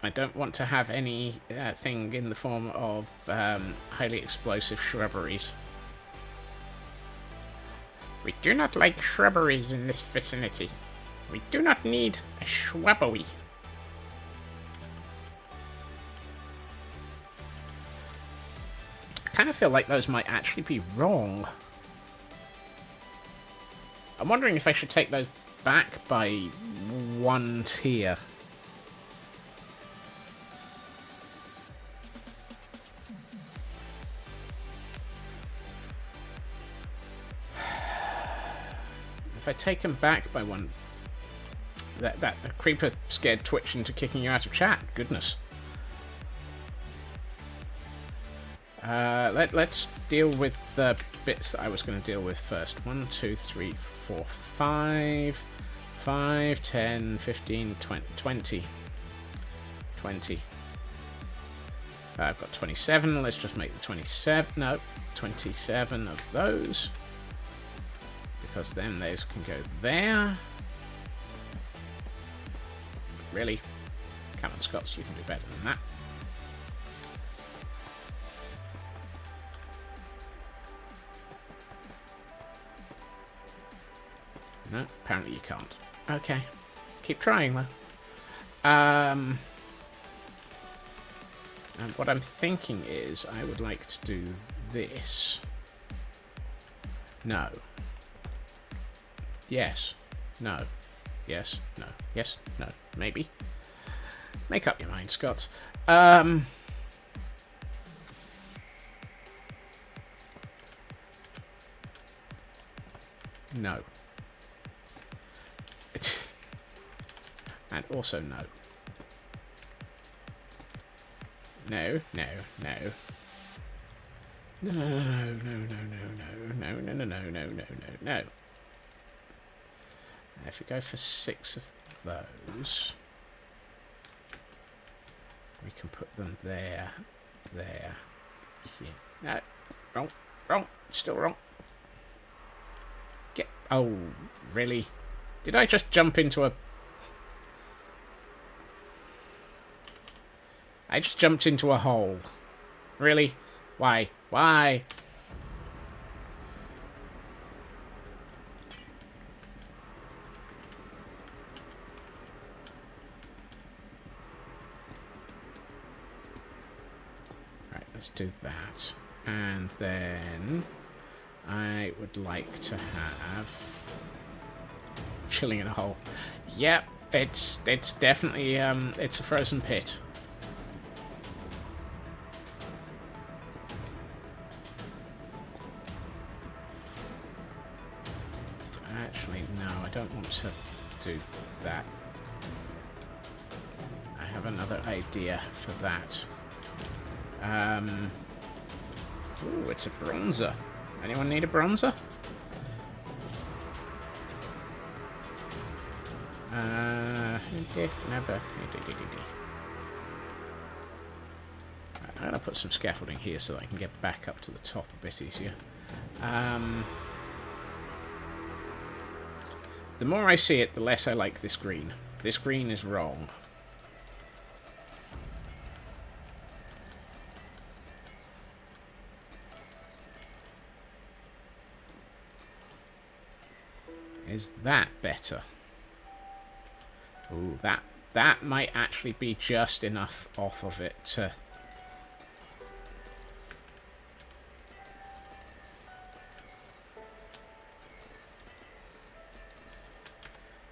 I don't want to have any thing in the form of highly explosive shrubberies. We do not like shrubberies in this vicinity. We do not need a shrubbery. I kind of feel like those might actually be wrong. I'm wondering if I should take those back by 1 tier. If I take them back by 1... That creeper scared Twitch into kicking you out of chat. Goodness. Let's deal with the bits that I was going to deal with first. 1, 2, 3, 4, 5. 5, 10, 15, 20. 20. I've got 27. Let's just make the 27. No, 27 of those. Because then those can go there. Really? Come on, Scots, you can do better than that. No, apparently you can't. Okay. Keep trying, though. And what I'm thinking is I would like to do this. No. Yes. No. Yes. No. Yes. No. Maybe. Make up your mind, Scots. No. And also no. No, no, no. No, no, no, no, no, no, no, no, no, no, no, no. If we go for 6 of those, we can put them there, there, here. No, wrong, wrong, still wrong. Get, oh, really? Did I just jump into a... I just jumped into a hole. Really? Why? Why? let's do that. And then I would like to have chilling in a hole. Yep, it's definitely it's a frozen pit. Actually, no, I don't want to do that. I have another idea for that. Ooh, it's a bronzer. Anyone need a bronzer? Never. I'm gonna put some scaffolding here so that I can get back up to the top a bit easier. The more I see it, the less I like this green. This green is wrong. Is that better? Ooh, that might actually be just enough off of it to...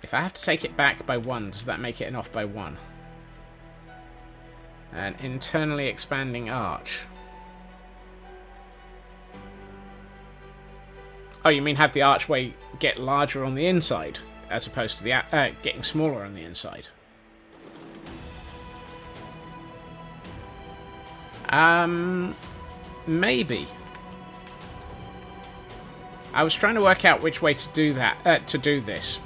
If I have to take it back by 1, does that make it an off by 1? An internally expanding arch. Oh, you mean have the archway get larger on the inside, as opposed to the getting smaller on the inside? Maybe. I was trying to work out which way to do that, to do this.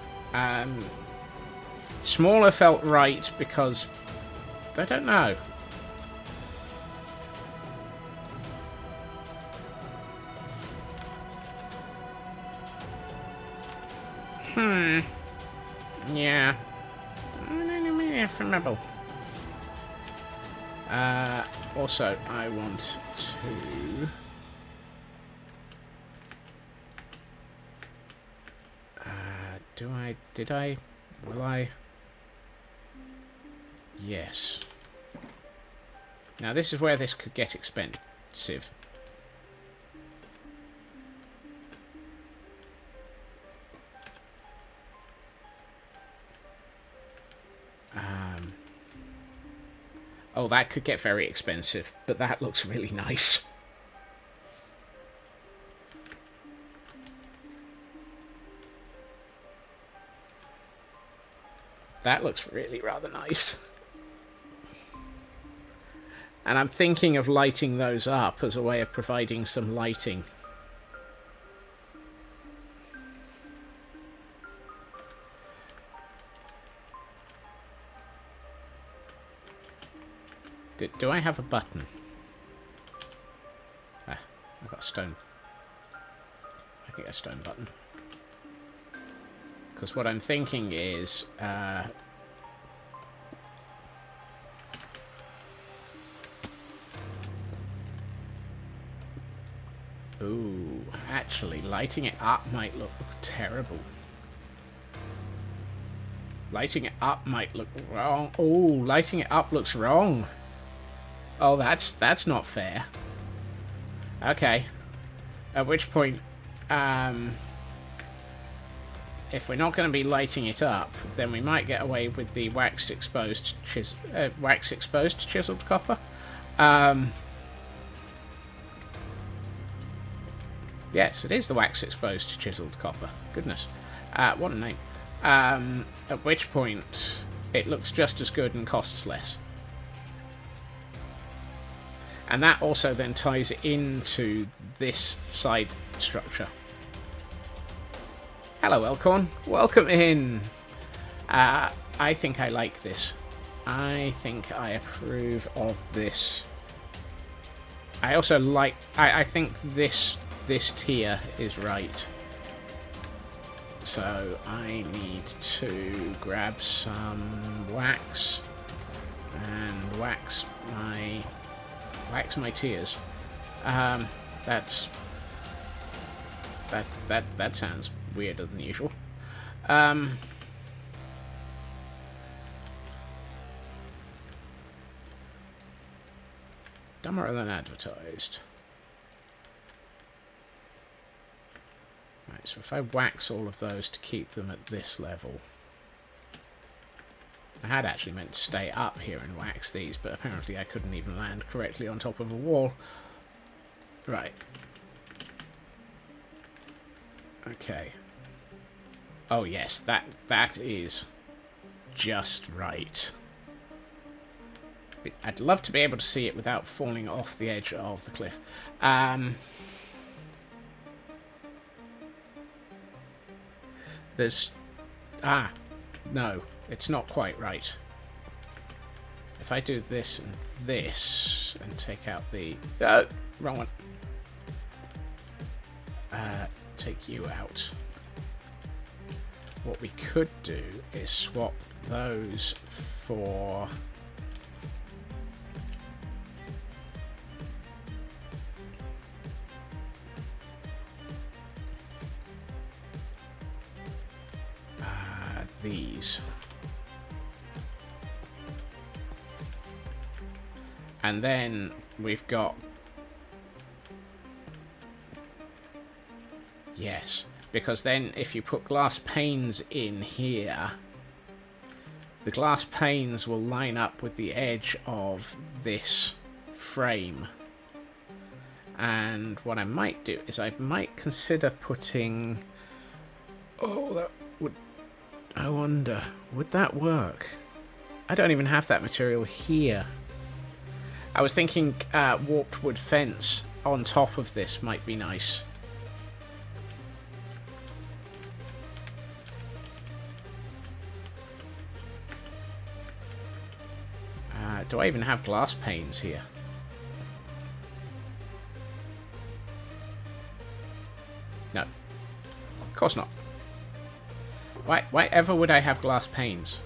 Smaller felt right because I don't know. Yeah. Ephemeral. Also, I want to... Will I? Yes. Now this is where this could get expensive. Oh, that could get very expensive, but that looks really nice. That looks really rather nice. And I'm thinking of lighting those up as a way of providing some lighting. Do I have a button? Ah, I've got a stone. I think a stone button. Because what I'm thinking is... ooh, actually, lighting it up might look terrible. Lighting it up might look wrong. Ooh, lighting it up looks wrong. Oh, that's not fair. Okay. At which point, if we're not going to be lighting it up, then we might get away with the wax exposed chiseled copper. Yes, it is the wax exposed chiseled copper. Goodness, what a name. At which point, it looks just as good and costs less. And that also then ties into this side structure. Hello, Elkhorn. Welcome in. I think I like this. I think I approve of this. I also like... I think this tier is right. So I need to grab some wax and wax my tiers. That sounds weirder than usual. dumber than advertised. Right, so if I wax all of those to keep them at this level. I had actually meant to stay up here and wax these, but apparently I couldn't even land correctly on top of a wall. Right. Okay. Oh yes, that is just right. I'd love to be able to see it without falling off the edge of the cliff. There's... no. It's not quite right. If I do this and this, and take out the... wrong one. Take you out. What we could do is swap those for... these. And then we've got... Yes, because then if you put glass panes in here, the glass panes will line up with the edge of this frame. And what I might do is I might consider putting... Oh, that would... I wonder, would that work? I don't even have that material here. I was thinking warped wood fence on top of this might be nice. Do I even have glass panes here? No. Of course not. Why ever would I have glass panes?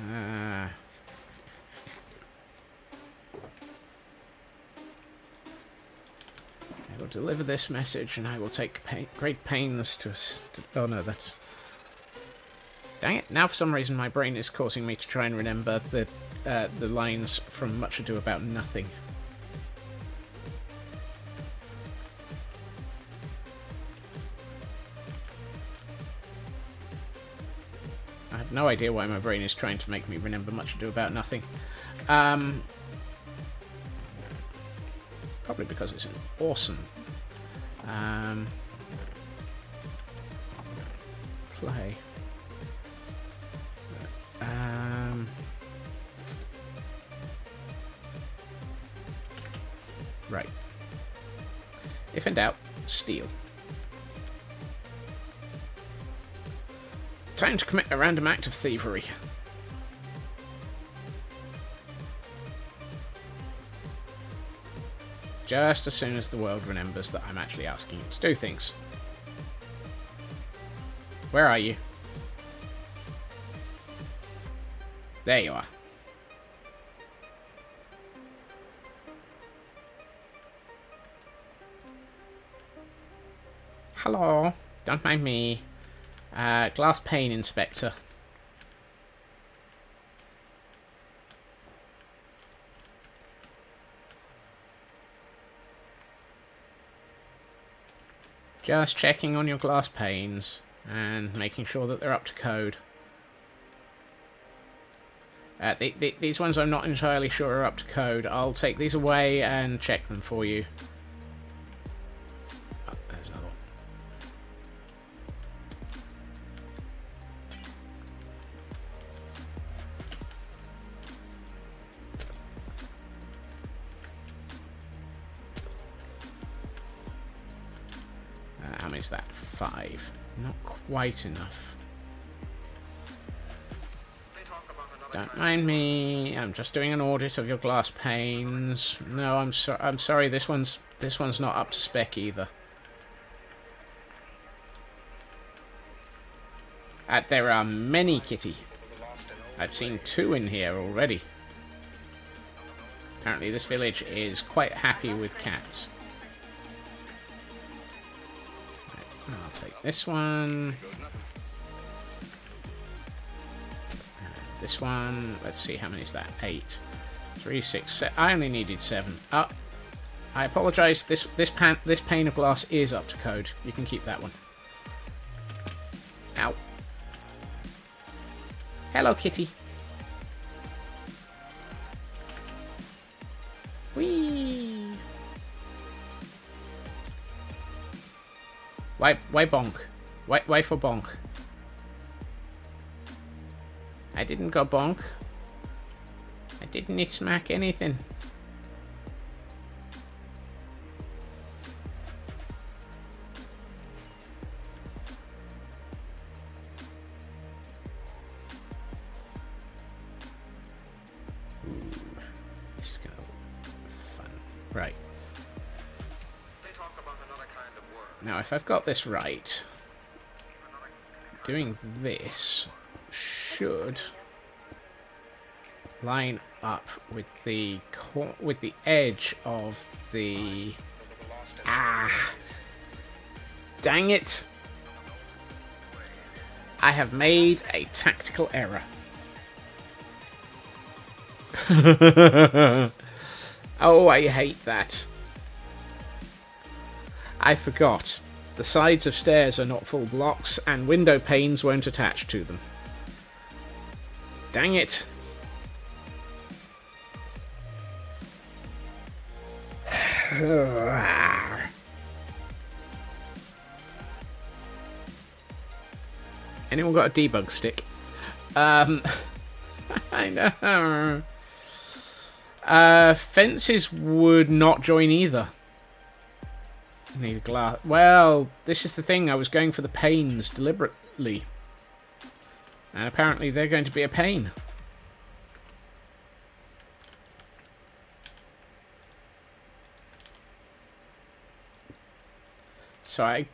I will deliver this message and I will take great pains to... Oh no, that's... Dang it, now for some reason my brain is causing me to try and remember the lines from Much Ado About Nothing. I have no idea why my brain is trying to make me remember Much Ado About Nothing. Probably because it's an awesome play. Right. If in doubt, steal. Time to commit a random act of thievery. Just as soon as the world remembers that I'm actually asking it to do things. Where are you? There you are. Hello. Don't mind me. Glass pane inspector. Just checking on your glass panes and making sure that they're up to code. These ones I'm not entirely sure are up to code. I'll take these away and check them for you. Oh, there's another one. How many is that? 5. Not quite enough. Don't mind me. I'm just doing an audit of your glass panes. No, I'm sorry. This one's not up to spec either. There are many, Kitty. I've seen 2 in here already. Apparently, this village is quite happy with cats. Right, I'll take this one. this one. Let's see, how many is that? 8. 3, 6, 7. I only needed 7. Oh, I apologise. This pane of glass is up to code. You can keep that one. Ow. Hello, kitty. Whee! Why bonk? Why for bonk? I didn't go bonk. I didn't smack anything. This is gonna be fun. Right. Now, if I've got this right, doing this should line up with the edge of the... Dang it! I have made a tactical error. Oh, I hate that. I forgot. The sides of stairs are not full blocks, and window panes won't attach to them. Dang it. Anyone got a debug stick? I know. Fences would not join either. Need a glass. Well, this is the thing. I was going for the panes deliberately. And apparently they're going to be a pain. So I...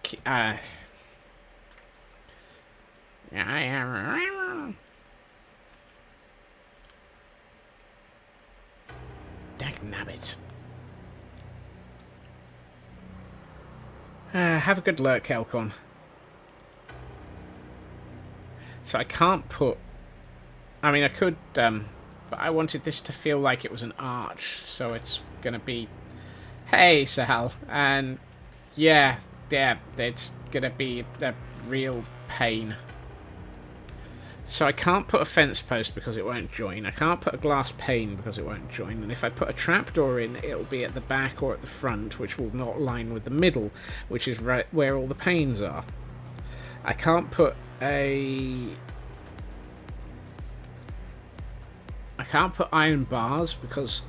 Dagnabbit. Have a good lurk, Elcon. So I can't put... I mean, I could, but I wanted this to feel like it was an arch. So it's going to be... Hey, Sal. And yeah, it's going to be a real pain. So I can't put a fence post because it won't join. I can't put a glass pane because it won't join. And if I put a trapdoor in, it'll be at the back or at the front, which will not line with the middle, which is right where all the panes are. I can't put a... I can't put iron bars because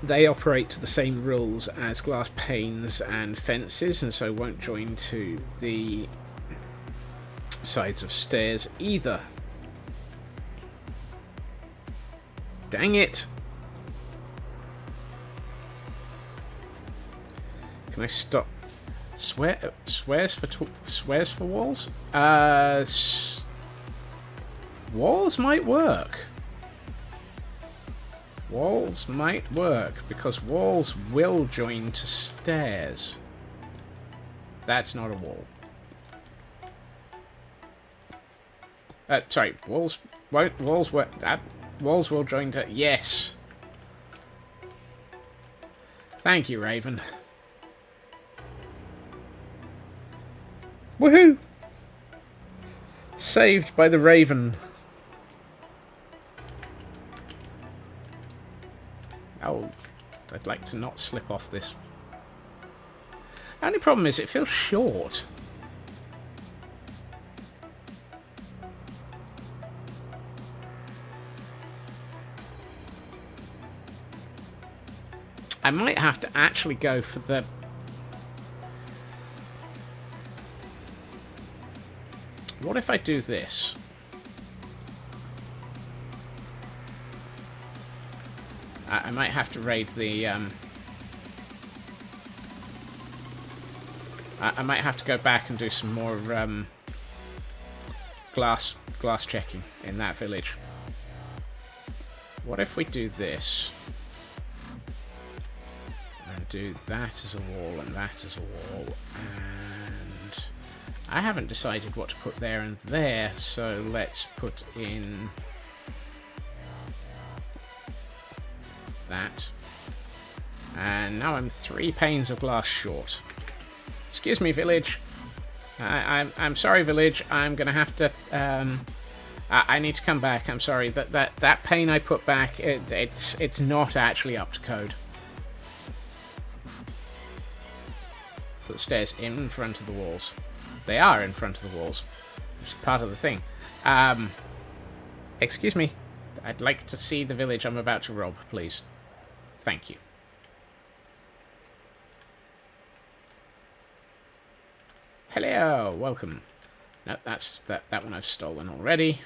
they operate to the same rules as glass panes and fences, and so won't join to the sides of stairs either. Dang it! Can I stop? Swears for walls? Walls might work. Walls might work because walls will join to stairs. That's not a wall. Sorry, walls won't. Walls work. Walls will join to. Yes. Thank you, Raven. Woohoo! Saved by the Raven. Oh, I'd like to not slip off this. The only problem is it feels short. I might have to actually go for the... What if I do this? I might have to raid the... I might have to go back and do some more glass checking in that village. What if we do this? And do that as a wall and that as a wall. And I haven't decided what to put there and there, so let's put in that. And now I'm 3 panes of glass short. Excuse me, village. I'm sorry, village. I'm gonna have to. I need to come back. I'm sorry. That pane I put back, it's not actually up to code. Put the stairs in front of the walls. They are in front of the walls, which is part of the thing. Excuse me. I'd like to see the village I'm about to rob, please. Thank you. Hello, welcome. No, that's that one I've stolen already.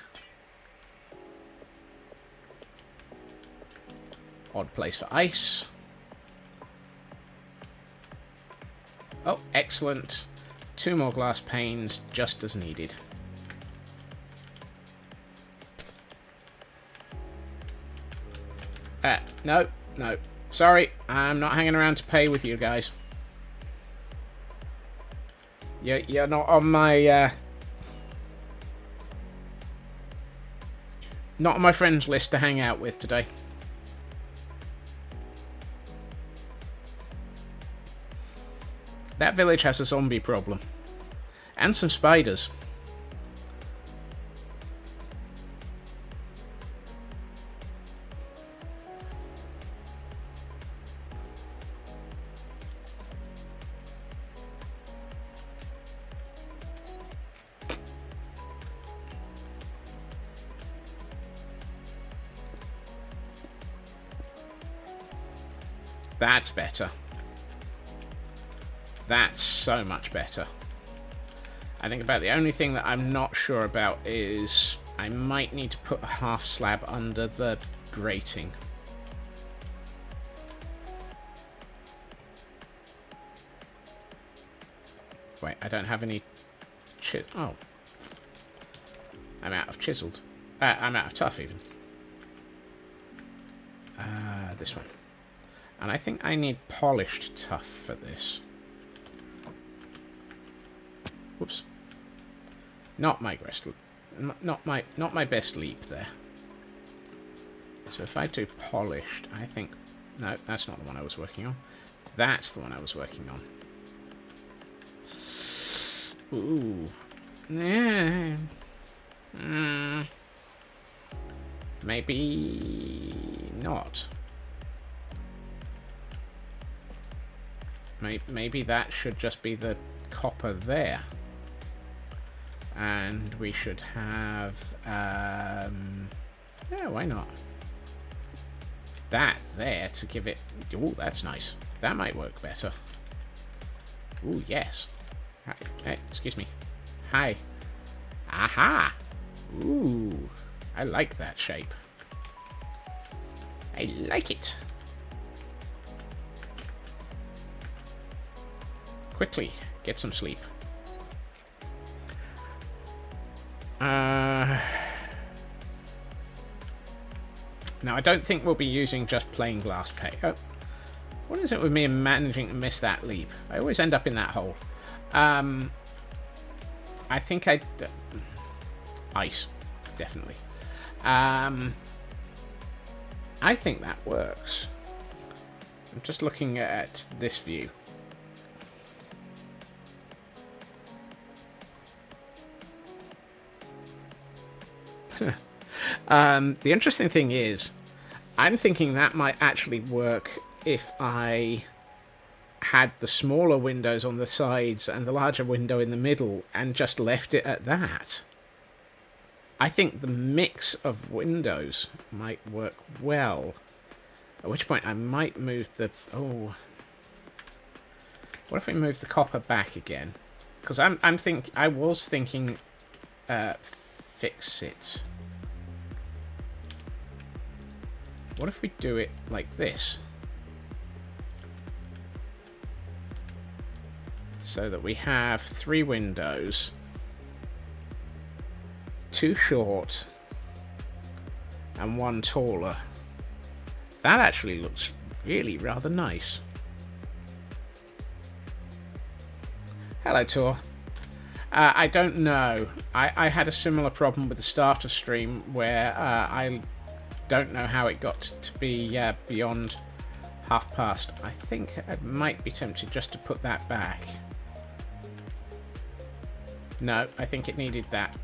Odd place for ice. Oh, excellent. 2 more glass panes, just as needed. No. Sorry, I'm not hanging around to pay with you guys. You're not on my, not on my friends list to hang out with today. That village has a zombie problem. And some spiders. That's better. That's so much better. I think about the only thing that I'm not sure about is I might need to put a half slab under the grating. Wait, I don't have any oh. I'm out of chiseled. I'm out of tough even. This one. And I think I need polished tough for this. Whoops. Not my best leap there. So if I do polished, I think... No, that's not the one I was working on. That's the one I was working on. Ooh. Yeah. Maybe not. Maybe that should just be the copper there. And we should have... yeah, why not? That there to give it... Ooh, that's nice. That might work better. Ooh, yes. Hey, excuse me. Hi. Aha! Ooh, I like that shape. I like it. Quickly, get some sleep. Now, I don't think we'll be using just plain glass pane. Oh, what is it with me and managing to miss that leap? I always end up in that hole. I think ice, definitely. I think that works. I'm just looking at this view. The interesting thing is, I'm thinking that might actually work if I had the smaller windows on the sides and the larger window in the middle and just left it at that. I think the mix of windows might work well. At which point I might move the... Oh. What if we move the copper back again? Because I was thinking... fix it. What if we do it like this? So that we have 3 windows, 2 short and 1 taller. That actually looks really rather nice. Hello, Tor. I don't know. I had a similar problem with the starter stream where I don't know how it got to be beyond past. I think I might be tempted just to put that back. No, I think it needed that.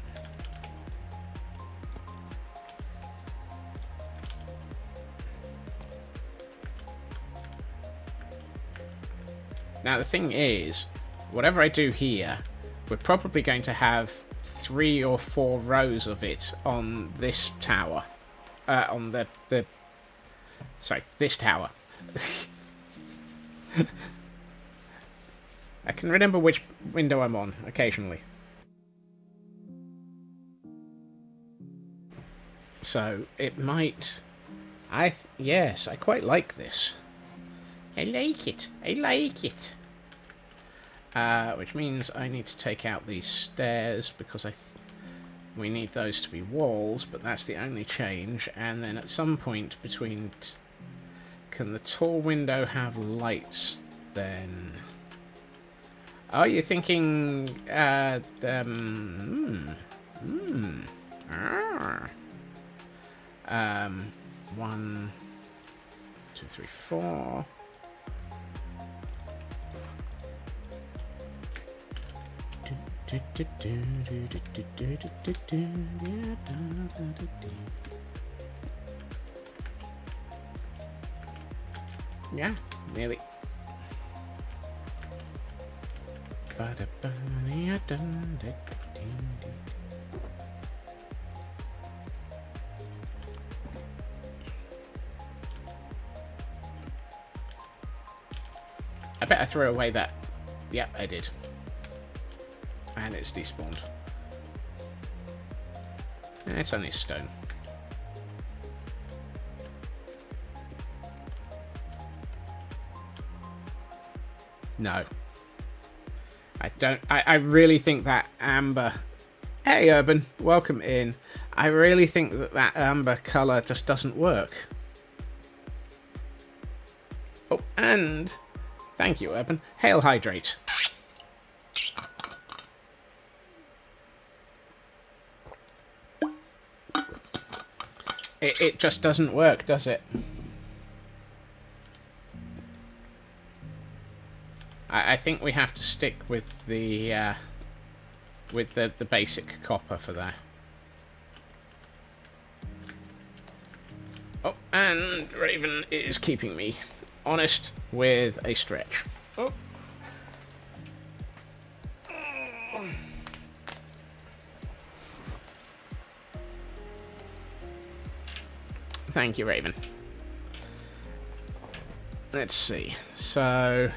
Now the thing is, whatever I do here, we're probably going to have 3 or 4 rows of it on this tower. On sorry, this tower. I can remember which window I'm on, occasionally. So, it might... yes, I quite like this. I like it. I like it. Which means I need to take out these stairs, because we need those to be walls, but that's the only change. And then at some point between... Can the tall window have lights, then? Oh, you're thinking... 1, 2, 3, 4... Yeah, nearly. I bet I threw away that. Yep, I did. And it's despawned. It's only stone. No. I don't... I really think that amber... Hey, Urban. Welcome in. I really think that amber colour just doesn't work. Oh, and... Thank you, Urban. Hail Hydrate. It just doesn't work, does it? I think we have to stick with the basic copper for that. Oh, and Raven is keeping me honest with a stretch. Oh. Thank you, Raven. Let's see. So,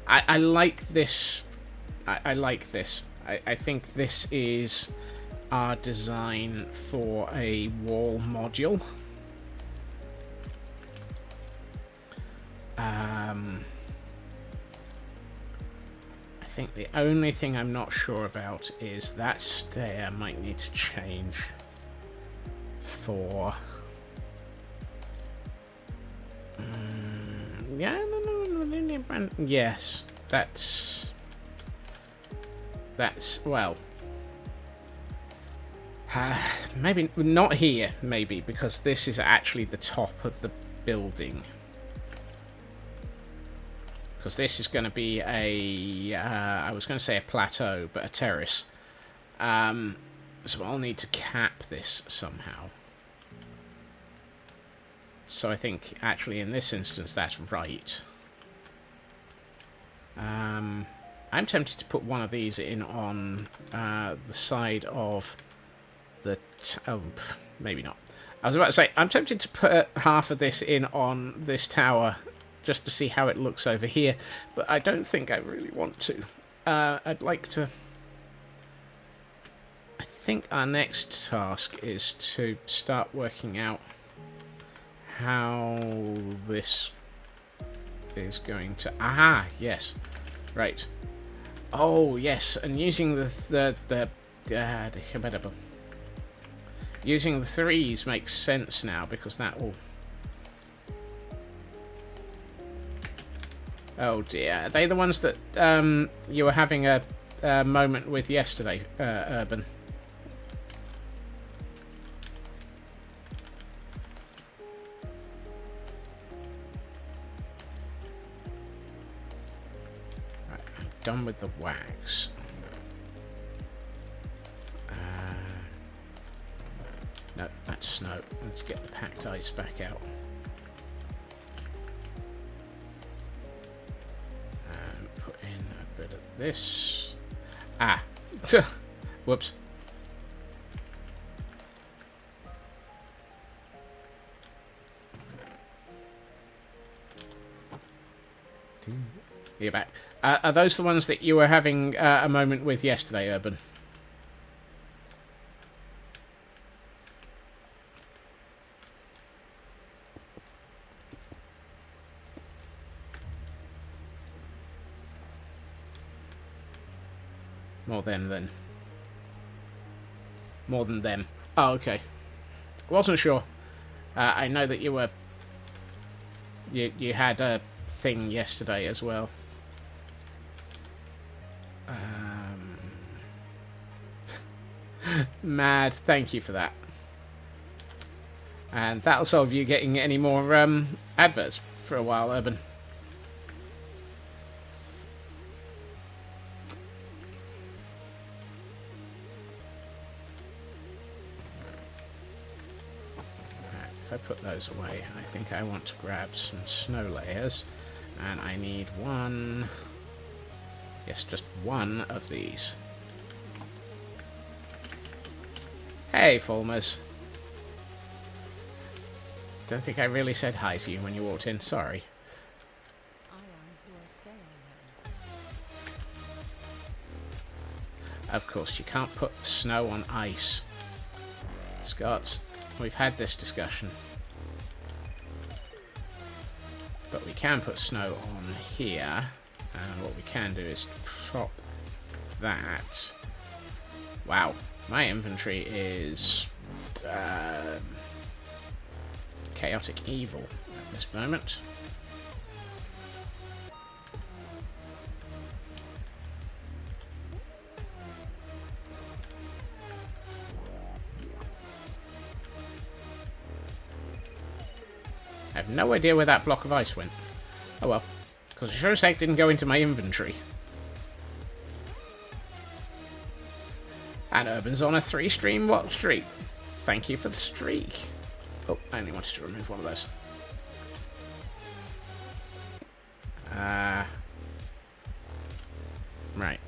I like this. I like this. I think this is our design for a wall module. I think the only thing I'm not sure about is that stair might need to change for... yeah, no. Yes, that's well, maybe not here, maybe, because this is actually the top of the building. Because this is going to be a, I was going to say a plateau, but a terrace. So I'll need to cap this somehow. So I think, actually, in this instance, that's right. I'm tempted to put one of these in on the side of the... maybe not. I was about to say, I'm tempted to put half of this in on this tower just to see how it looks over here, but I don't think I really want to. I'd like to... I think our next task is to start working out how this is going to... Aha! Yes. Right. Oh, yes. And using using the threes makes sense now, because that will... Oh dear. Are they the ones that you were having a moment with yesterday, Urban? Right, I'm done with the wax. No, that's snow. Let's get the packed ice back out. And put in a bit of this. Ah! Whoops. You're back. Are those the ones that you were having a moment with yesterday, Urban? More them then. More than them. Oh, okay. Wasn't sure. I know that you were... You had a thing yesterday as well. Mad, thank you for that. And that'll solve you getting any more adverts for a while, Urban. If I put those away, I think I want to grab some snow layers, and I need one, yes, just one of these. Hey, Fulmers. Don't think I really said hi to you when you walked in, sorry. Of course, you can't put snow on ice. Scots. We've had this discussion. But we can put snow on here. And what we can do is prop that. Wow. My inventory is chaotic evil at this moment. I have no idea where that block of ice went. Oh well, because it sure as heck didn't go into my inventory. And Urban's on a 3-stream watch streak. Thank you for the streak. Oh, I only wanted to remove one of those. Right.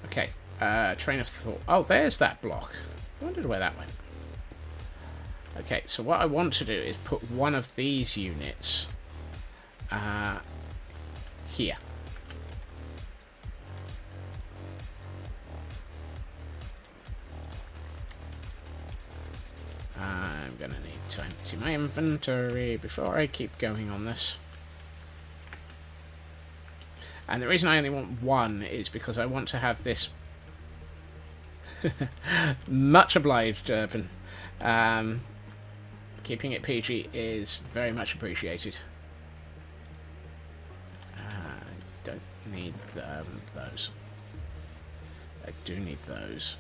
Okay, train of thought. Oh, there's that block. I wondered where that went. Okay, so what I want to do is put one of these units here. I'm going to need to empty my inventory before I keep going on this. And the reason I only want one is because I want to have this... Much obliged, Urban. Keeping it PG is very much appreciated. I don't need those. I do need those.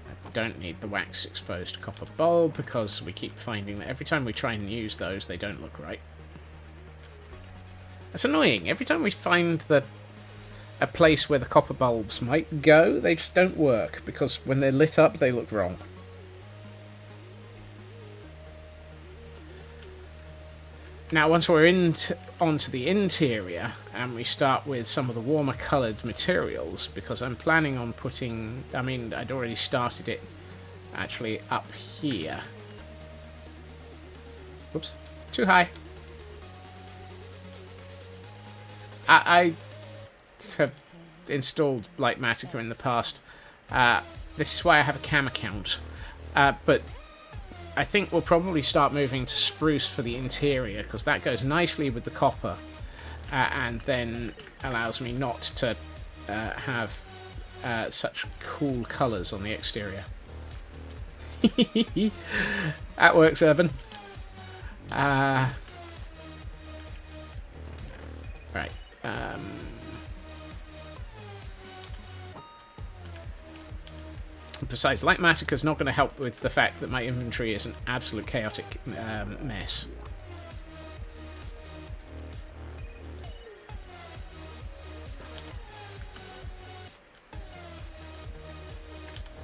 I don't need the wax exposed copper bulb because we keep finding that every time we try and use those, they don't look right. That's annoying. Every time we find that a place where the copper bulbs might go, they just don't work because when they're lit up, they look wrong. Now, once we're onto the interior, and we start with some of the warmer coloured materials, because I'm planning on putting... I mean, I'd already started it, actually, up here. Whoops. Too high. I have installed Blightmatica in the past. This is why I have a cam account. But... I think we'll probably start moving to spruce for the interior, because that goes nicely with the copper, and then allows me not to have such cool colours on the exterior. That works, Urban. Right. Besides, Light Massacre is not going to help with the fact that my inventory is an absolute chaotic mess.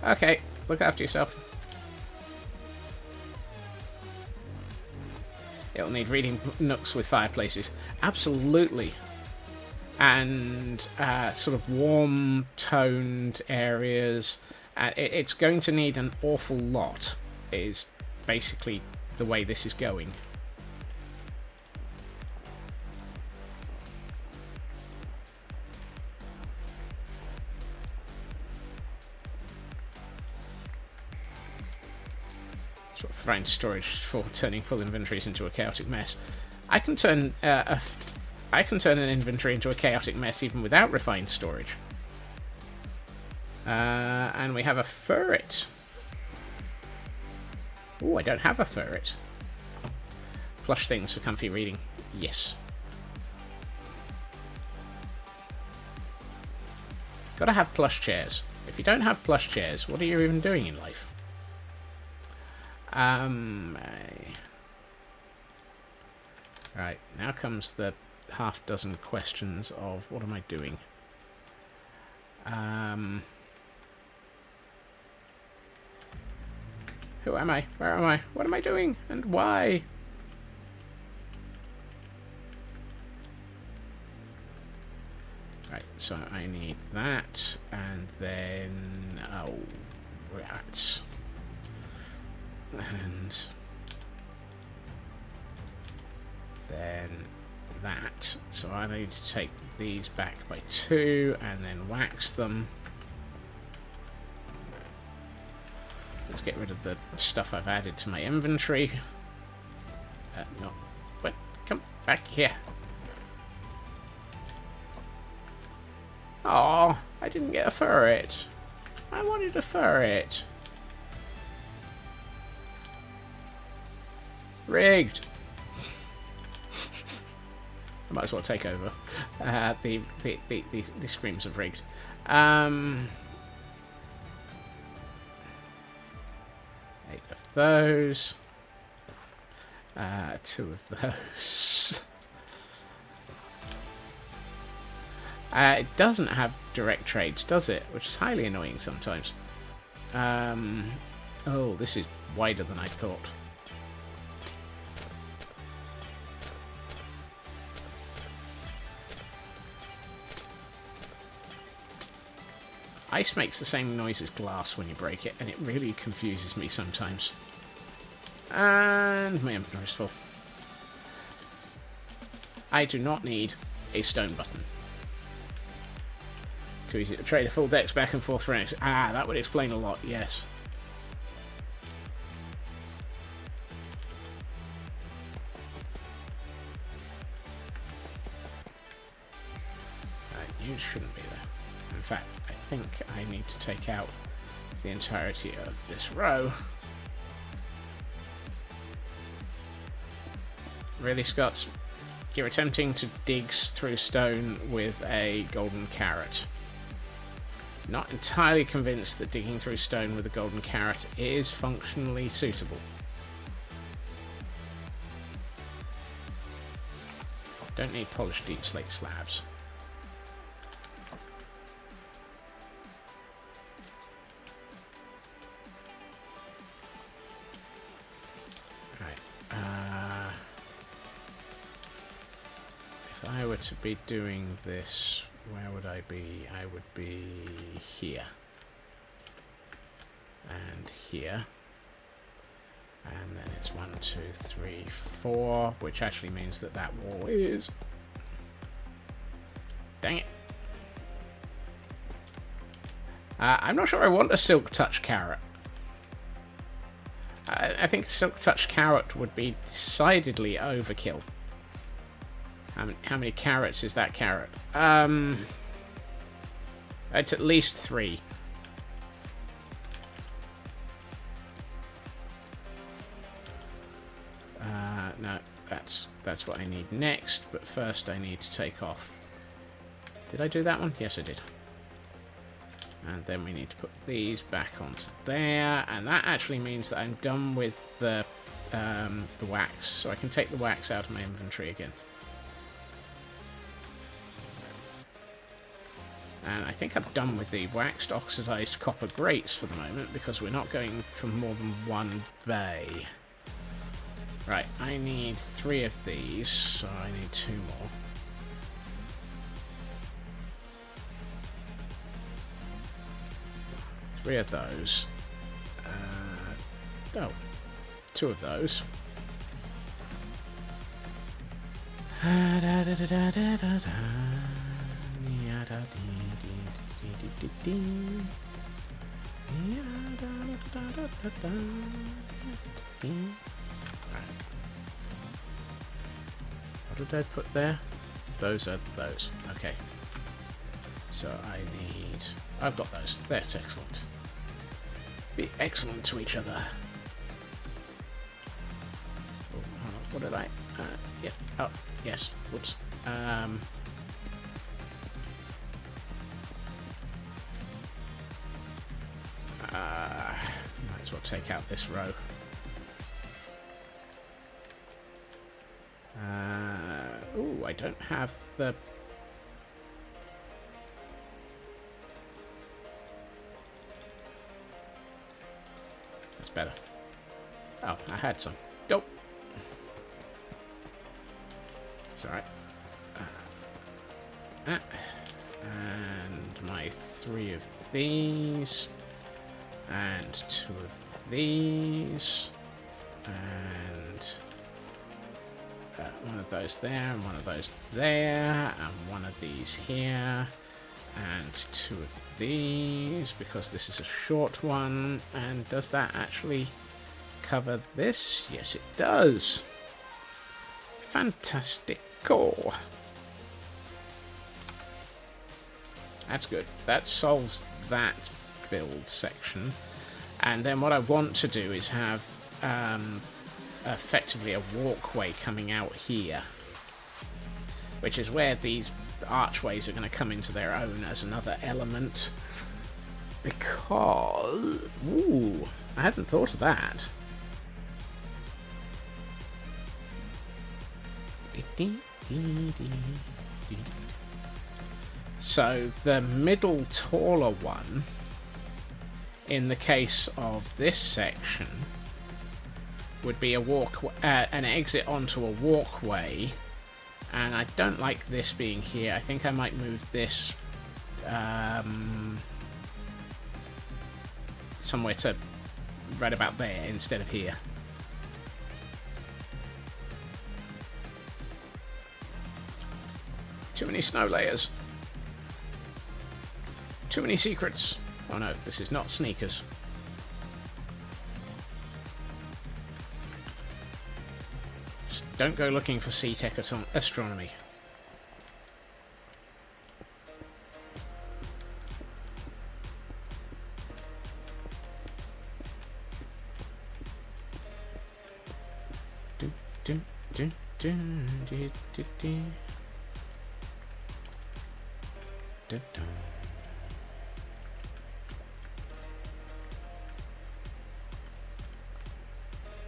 Okay, look after yourself. It'll need reading nooks with fireplaces. Absolutely. And sort of warm-toned areas. It's going to need an awful lot, is basically the way this is going. Sort of throwing storage for turning full inventories into a chaotic mess. I can turn an inventory into a chaotic mess even without refined storage. And we have a ferret. Oh, I don't have a ferret. Plush things for comfy reading. Yes. Gotta have plush chairs. If you don't have plush chairs, what are you even doing in life? Right, now comes the half dozen questions of what am I doing? Who am I? Where am I? What am I doing? And why? Right, so I need that, and then... oh, rats. And... then that. So I need to take these back by 2, and then wax them. Let's get rid of the stuff I've added to my inventory. No. What? Come back here. Oh, I didn't get a ferret. I wanted a ferret. Rigged. I might as well take over. The screams of rigged. 8 of those. 2 of those. It doesn't have direct trades, does it? Which is highly annoying sometimes. Oh, this is wider than I thought. Ice makes the same noise as glass when you break it, and it really confuses me sometimes. And my inventory is full. I do not need a stone button. Too easy to trade a full dex back and forth for an... Ah, that would explain a lot, yes. You shouldn't be there. In fact, I think I need to take out the entirety of this row. Really, Scott? You're attempting to dig through stone with a golden carrot. Not entirely convinced that digging through stone with a golden carrot is functionally suitable. Don't need polished deep slate slabs. If I were to be doing this, where would I be? I would be here. And here. And then it's 1, 2, 3, 4, which actually means that that wall is... Dang it. I'm not sure I want a Silk Touch carrot. I think Silk Touch carrot would be decidedly overkill. How many carrots is that carrot? It's at least 3. No, that's what I need next. But first, I need to take off Did I do that one? Yes, I did. And then we need to put these back onto there, and that actually means that I'm done with the wax, so I can take the wax out of my inventory again. And I think I'm done with the waxed oxidized copper grates for the moment, because we're not going for more than one bay. Right, I need 3 of these, so I need 2 more. Three of those. Oh, 2 of those. What did I put there? Those are those. Okay. So I need... I've got those. That's excellent. Be excellent to each other. Oh, hold on. What did I... yeah. Oh, yes. Whoops. Might as well take out this row. Ooh, I don't have the... That's better. Oh, I had some. Dope. It's alright. And my 3 of these. And 2 of these. And... 1 of those there, and 1 of those there, and 1 of these here, and 2 of these, because this is a short one. And does that actually cover this? Yes, it does. Fantastico. That's good. That solves that build section. And then what I want to do is have effectively a walkway coming out here, which is where these archways are going to come into their own as another element, because... Ooh, I hadn't thought of that. So the middle taller one, in the case of this section, would be a an exit onto a walkway, and I don't like this being here. I think I might move this somewhere to right about there instead of here. Too many snow layers. Too many secrets. Oh no, this is not sneakers. Don't go looking for C-Tech astronomy.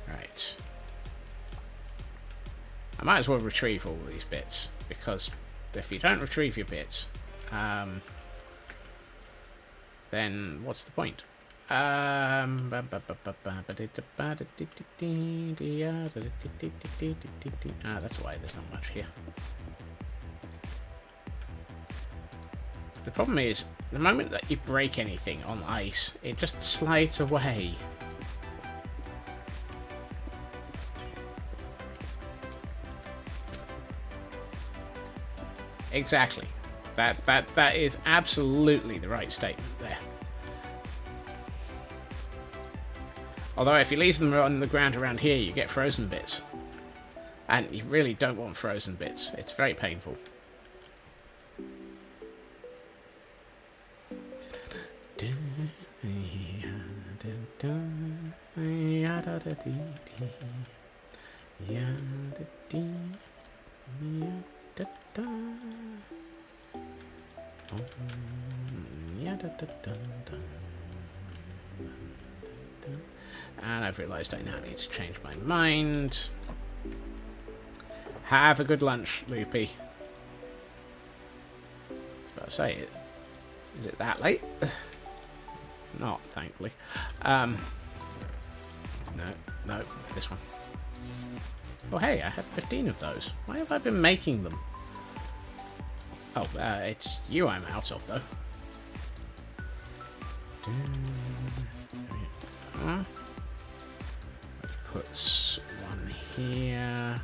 Right. I might as well retrieve all these bits, because if you don't retrieve your bits, then what's the point? Ah, that's why there's not much here. The problem is, the moment that you break anything on ice, it just slides away. Exactly. That is absolutely the right statement there. Although if you leave them on the ground around here, you get frozen bits. And you really don't want frozen bits. It's very painful. And I've realised I now need to change my mind. Have a good lunch, Loopy. I was about to say, is it that late? Not, thankfully. No, this one. Oh, hey, I had 15 of those. Why have I been making them? Oh, it's you I'm out of, though. Let's put one here.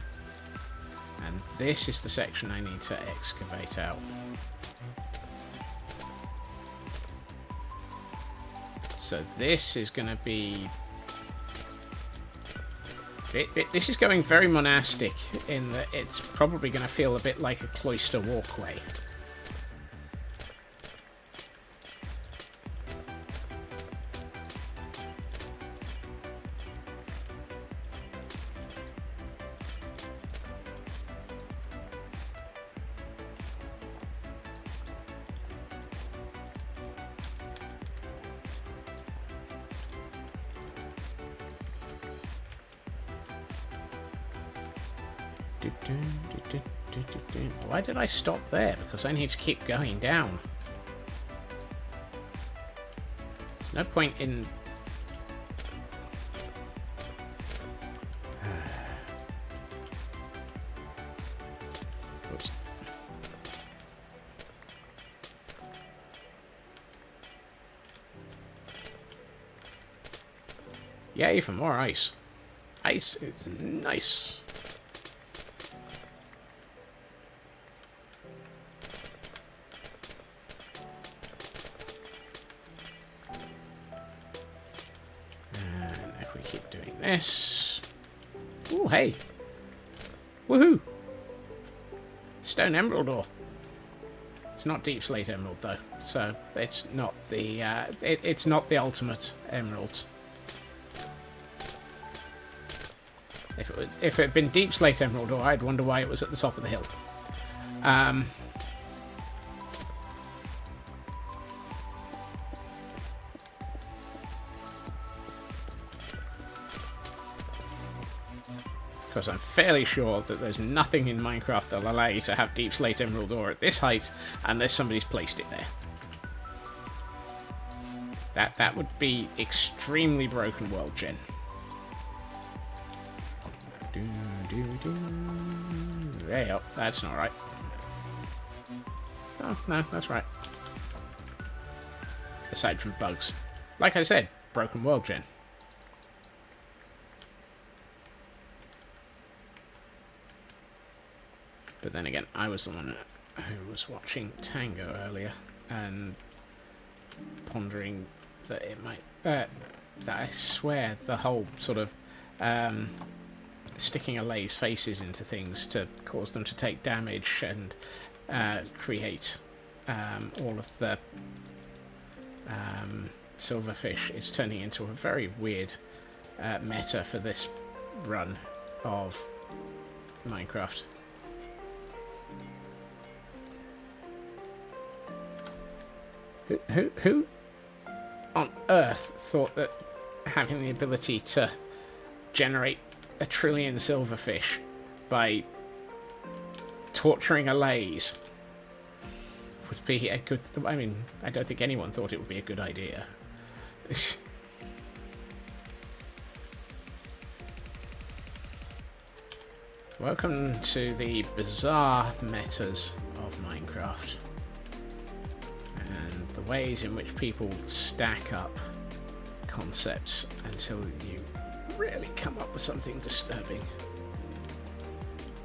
And this is the section I need to excavate out. So this is going to be... This is going very monastic in that it's probably going to feel a bit like a cloister walkway. Why did I stop there? Because I need to keep going down. There's no point in... Oops. Yay for more ice. Ice is nice. This. Ooh, hey. Woohoo! Stone emerald ore. It's not deep slate emerald though, so it's not the it's not the ultimate emerald. If it had been deep slate emerald ore, I'd wonder why it was at the top of the hill. Because I'm fairly sure that there's nothing in Minecraft that'll allow you to have deep slate emerald ore at this height unless somebody's placed it there. That would be extremely broken world gen. There you go. That's not right. Oh, no, that's right. Aside from bugs. Like I said, broken world gen. But then again, I was the one who was watching Tango earlier and pondering that it might... that I swear the whole sort of sticking Allays faces into things to cause them to take damage and create all of the silverfish is turning into a very weird meta for this run of Minecraft. Who on earth thought that having the ability to generate 1 trillion silverfish by torturing Allays would be a good... I mean, I don't think anyone thought it would be a good idea. Welcome to the bizarre metas of Minecraft. And the ways in which people stack up concepts until you really come up with something disturbing.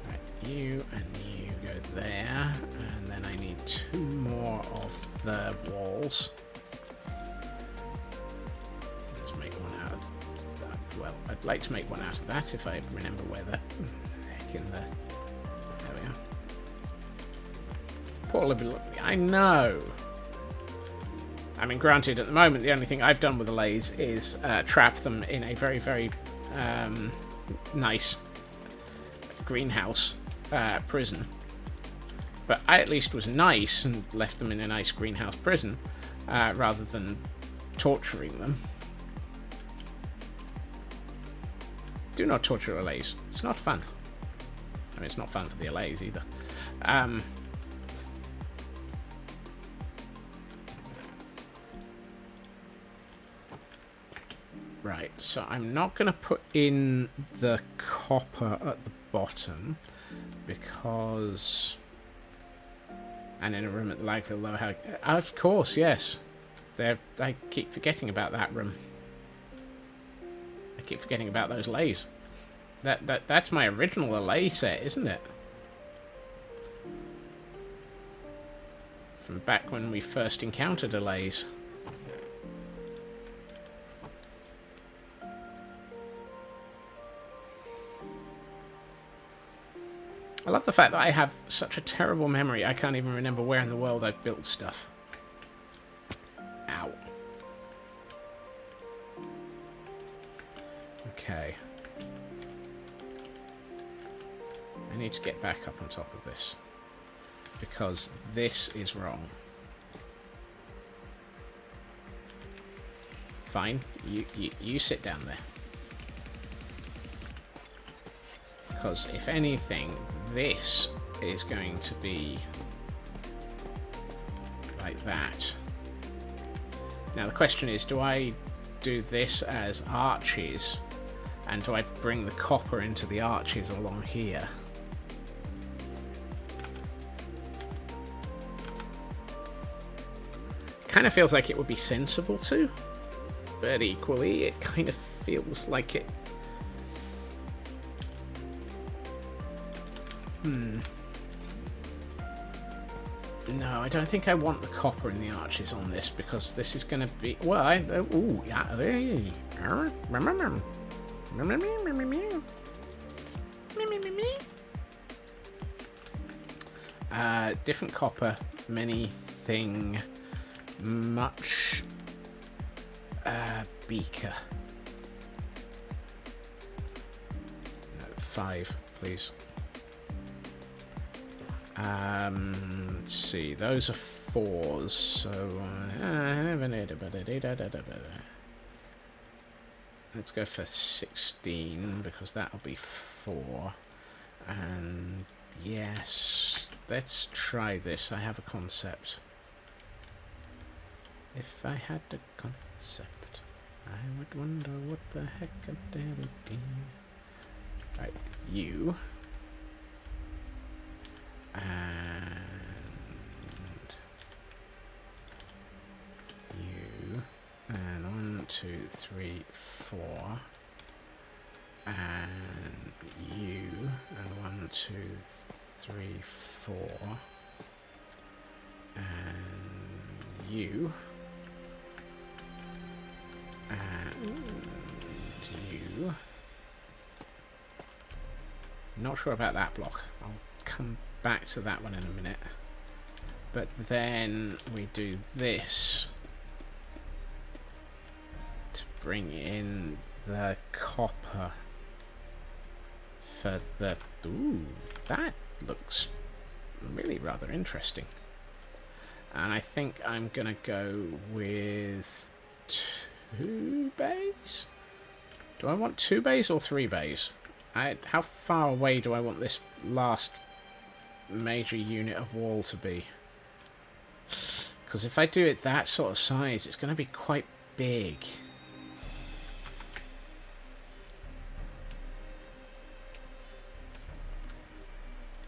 Right, you and you go there, and then I need 2 more of the walls. Let's make one out of that. Well, I'd like to make one out of that if I remember where the heck in the... There we are. Poor little... I know! I mean, granted, at the moment, the only thing I've done with the Allays is trap them in a very, very nice greenhouse prison. But I at least was nice and left them in a nice greenhouse prison. rather than torturing them. Do not torture allays. It's not fun. I mean, it's not fun for the allays either. Right, so I'm not going to put in the copper at the bottom because... And in a room at the Lagville Lower House. Of course, yes. I keep forgetting about that room. I keep forgetting about those allays. That's my original allay set, isn't it? From back when we first encountered allays. I love the fact that I have such a terrible memory, I can't even remember where in the world I've built stuff. Ow. Okay. I need to get back up on top of this. Because this is wrong. Fine. You sit down there. Because if anything, this is going to be like that. Now the question is, do I do this as arches, and do I bring the copper into the arches along here? Kind of feels like it would be sensible to, but equally it kind of feels like it... No, I don't think I want the copper in the arches on this, because this is going to be... Well, ooh, yeah. Different copper, many thing, much beaker. No, 5, please. Let's see, those are 4s, so let's go for 16 because that'll be 4. And yes, let's try this. I have a concept. If I had a concept, I would wonder what the heck could there be. Right, you. And you, and 1, 2, 3, 4, and you, and 1, 2, 3, 4, and you, and you. Not sure about that block. I'll come back to that one in a minute. But then we do this to bring in the copper for the... Ooh, that looks really rather interesting. And I think I'm going to go with 2 bays? Do I want 2 bays or 3 bays? How far away do I want this last major unit of wall to be? Because if I do it that sort of size, it's going to be quite big.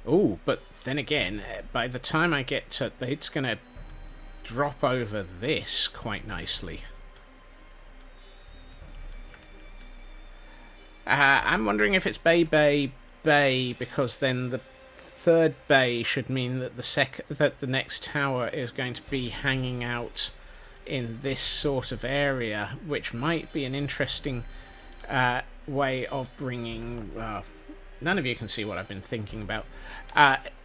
Oh, but then again, by the time I get to... It's going to drop over this quite nicely. I'm wondering if it's bay, because then the 3rd bay should mean that the next tower is going to be hanging out in this sort of area, which might be an interesting way of bringing... none of you can see what I've been thinking about.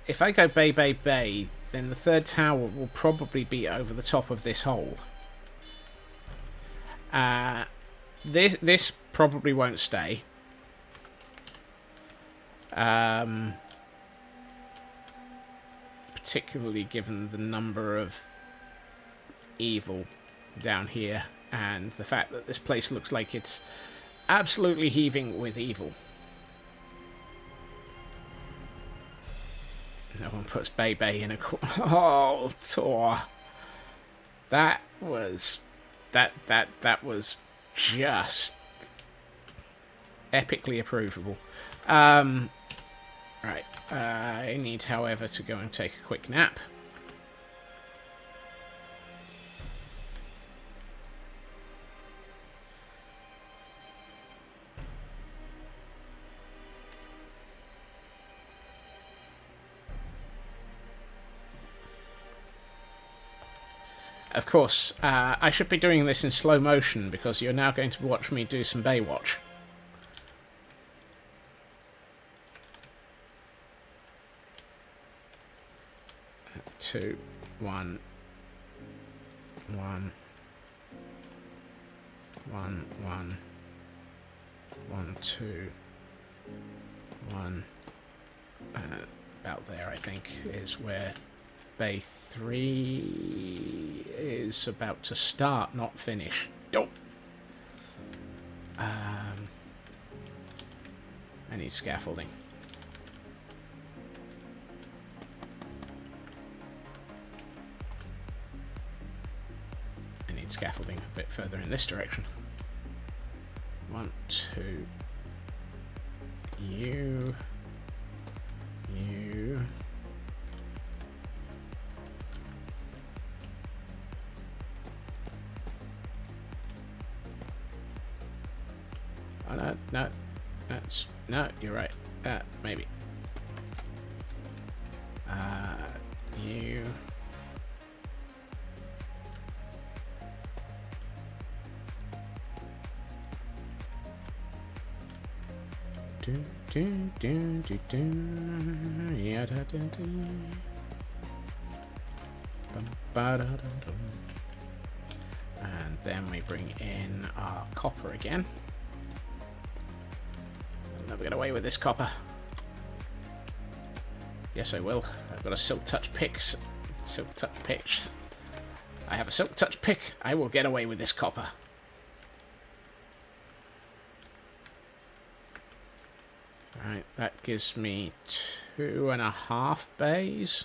If I go bay, then the 3rd tower will probably be over the top of this hole. This probably won't stay. Particularly given the number of evil down here, and the fact that this place looks like it's absolutely heaving with evil. No one puts Bay in a corner. Oh, Tor. That was just epically approvable. Right. I need, however, to go and take a quick nap. Of course, I should be doing this in slow motion because you're now going to watch me do some Baywatch. Two, one, 1, 1, 1, 1, 2, 1. About there, I think, is where Bay 3 is about to start, not finish. Don't. I need scaffolding. I need scaffolding a bit further in this direction. 1, 2. You. Oh, no, that's, no, you're right. Maybe. You. Yeah, and then we bring in our copper again. I'll never get away with this copper. Yes, I will. I've got a silk touch pick. Silk touch pitch. I have a silk touch pick. I will get away with this copper. Right, that gives me 2.5 bays.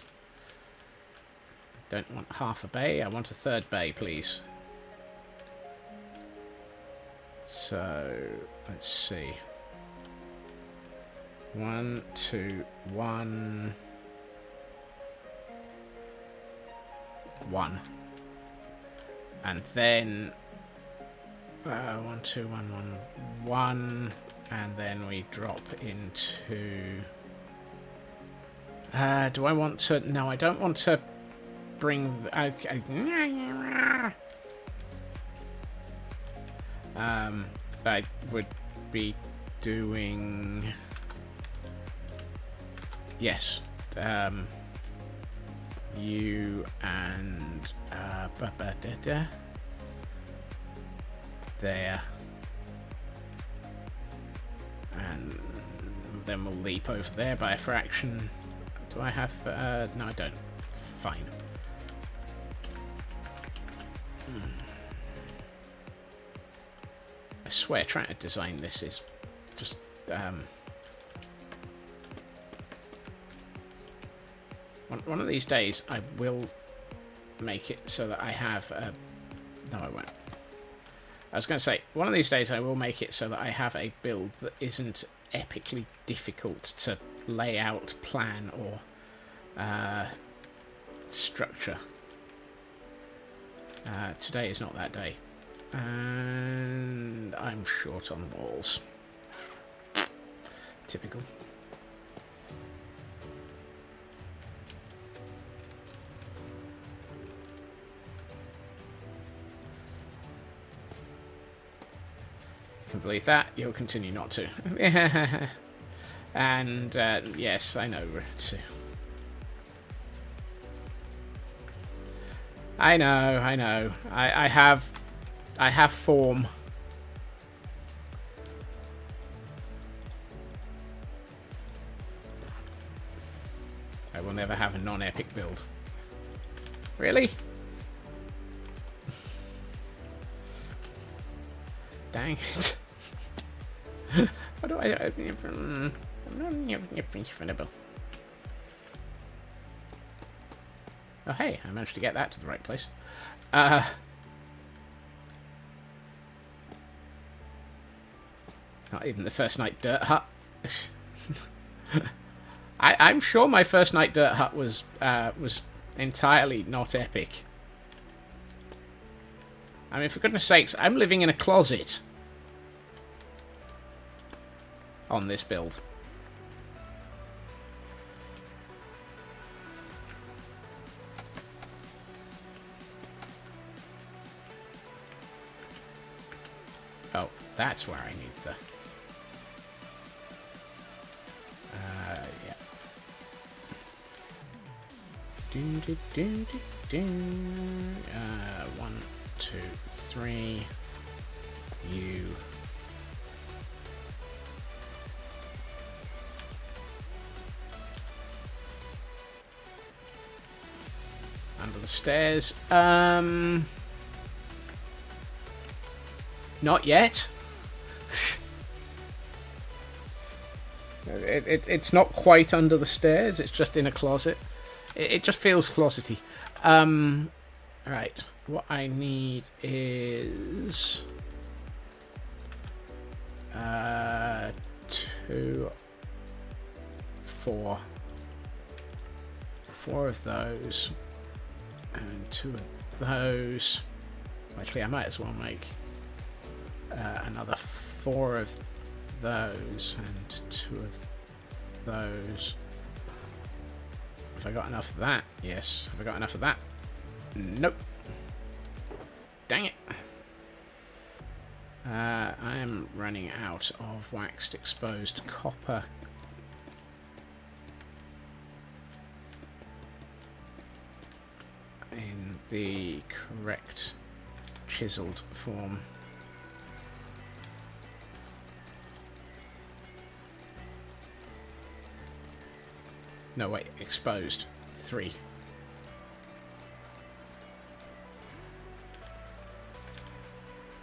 Don't want half a bay, I want a third bay, please. So, let's see. 1, 2, 1. 1. And then 1, 2, 1, 1, 1. And then we drop into... do I want to... No, I don't want to bring... Okay. I would be doing... Yes. You and... there. And then we'll leap over there by a fraction. Do I have... no, I don't. Fine. I swear, trying to design this is just... One of these days, I will make it so that I have... no, I won't. I was going to say, one of these days I will make it so that I have a build that isn't epically difficult to lay out, plan, or structure. Today is not that day. And I'm short on walls. Typical. Believe that, you'll continue not to. And yes, I know. I know. I have form. I will never have a non-epic build. Really? Dang it. What do I... Oh, hey, I managed to get that to the right place. Not even the first night dirt hut. I'm sure my first night dirt hut was entirely not epic. I mean, for goodness sakes, I'm living in a closet on this build. Oh, that's where I need the... yeah. One, two, three. You. Under the stairs. Not yet. It's not quite under the stairs. It's just in a closet. It just feels closety. Right. What I need is 2, 4. 4 of those. And 2 of those. Actually, I might as well make another 4 of those and 2 of those. Have I got enough of that? Yes. Have I got enough of that? Nope. Dang it. I am running out of waxed exposed copper. In the correct chiseled form. No, wait, exposed. 3.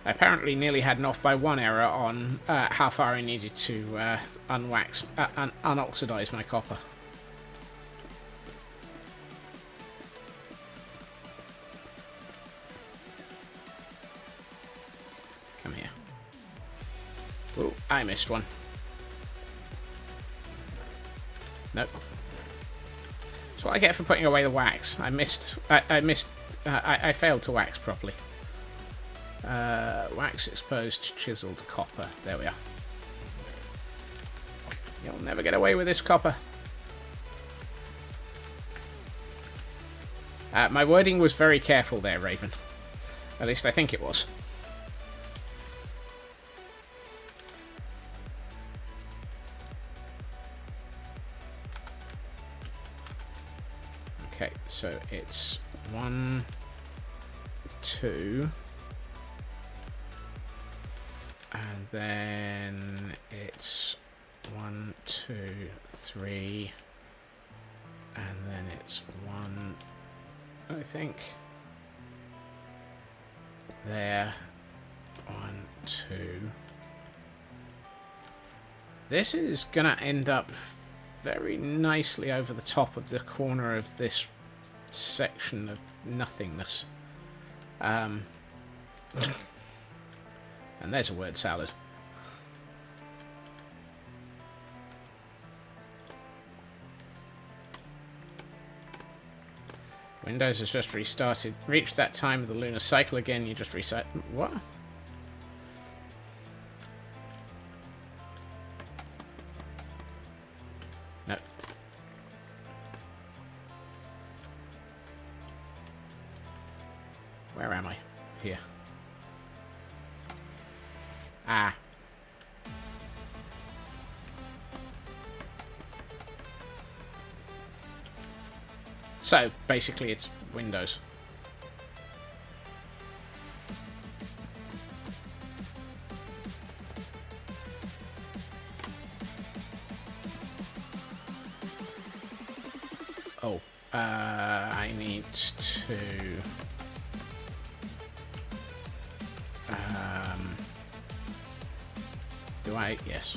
I apparently nearly had an off by 1 error on how far I needed to unoxidize my copper. Come here. Oh, I missed one. Nope. That's what I get for putting away the wax. I failed to wax properly. Wax exposed chiseled copper. There we are. You'll never get away with this copper. My wording was very careful there, Raven. At least I think it was. Okay, so it's 1, 2, and then it's 1, 2, 3, and then it's 1, I think, there, 1, 2. This is gonna end up very nicely over the top of the corner of this section of nothingness. And there's a word salad. Windows has just restarted. Reached that time of the lunar cycle again. You just reset. What? No. Where am I? Here. Ah. So, basically it's Windows. Oh, I need to... do I? Yes.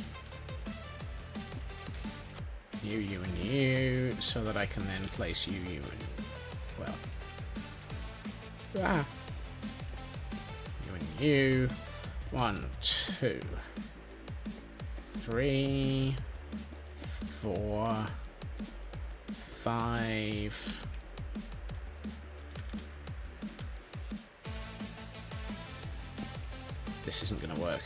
You, and you, so that I can then place you, and... well... ah! You and you. 1, 2, 3, 4, 5... This isn't going to work.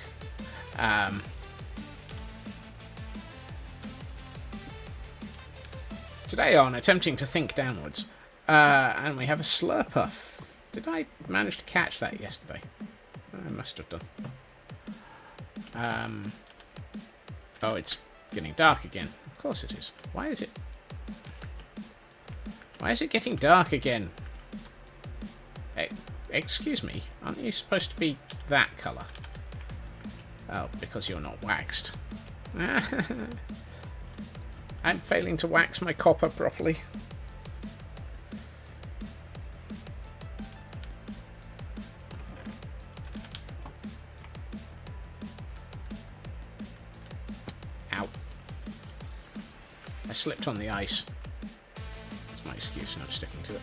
Today on Attempting to Think Downwards, and we have a Slurpuff. Did I manage to catch that yesterday? I must have done. Oh, it's getting dark again. Of course it is. Why is it getting dark again? Hey, excuse me, aren't you supposed to be that colour? Oh, because you're not waxed. I'm failing to wax my copper properly. Ow. I slipped on the ice. That's my excuse, and I'm sticking to it.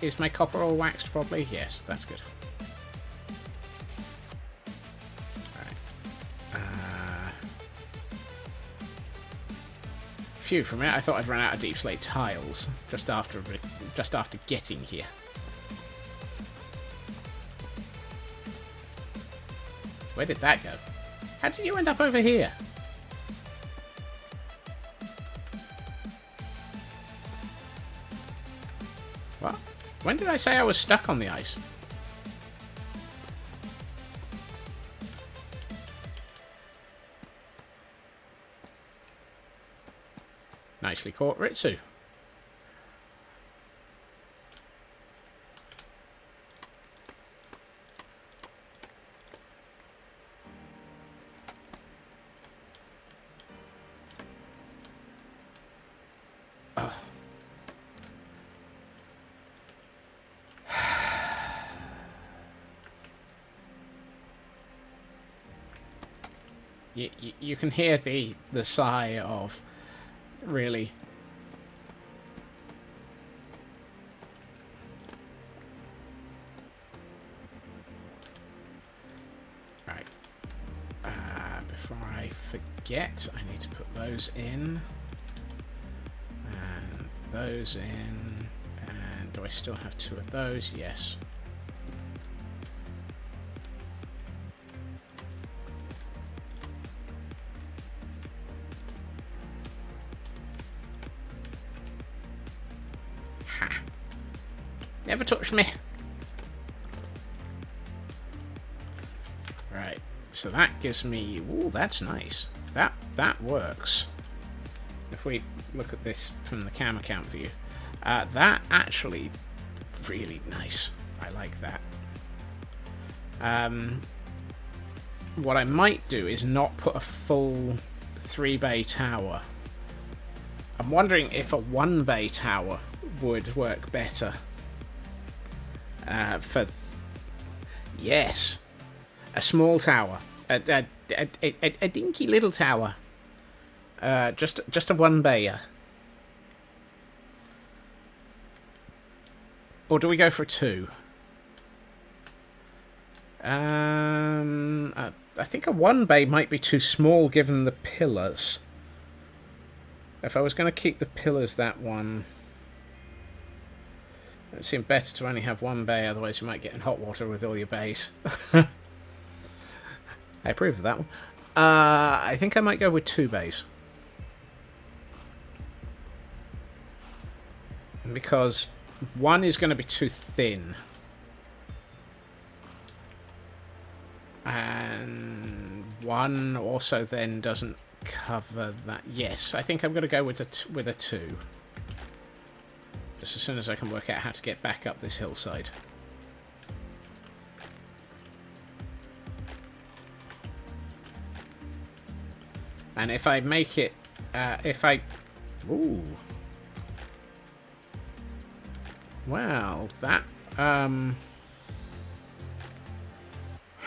Is my copper all waxed properly? Yes, that's good. Phew, for a minute I thought I'd run out of deep slate tiles just after getting here. Where did that go? How did you end up over here? What? When did I say I was stuck on the ice? Nicely caught, Ritsu. Oh. You can hear the sigh of really. Right. Before I forget, I need to put those in. And those in. And do I still have 2 of those? Yes. Never touched me. Right, so that gives me... ooh, that's nice. That works. If we look at this from the cam account view, that actually really nice. I like that. What I might do is not put a full 3-bay tower. I'm wondering if a 1-bay tower would work better. Yes, a small tower, a dinky little tower, just a 1-bayer. Or do we go for a 2? I think a 1-bay might be too small given the pillars. If I was going to keep the pillars, that one. It would seem better to only have 1 bay, otherwise you might get in hot water with all your bays. I approve of that one. I think I might go with 2 bays. Because 1 is going to be too thin. And 1 also then doesn't cover that. Yes, I think I'm going to go with a 2. Just as soon as I can work out how to get back up this hillside. And if I make it... ooh. Well, that...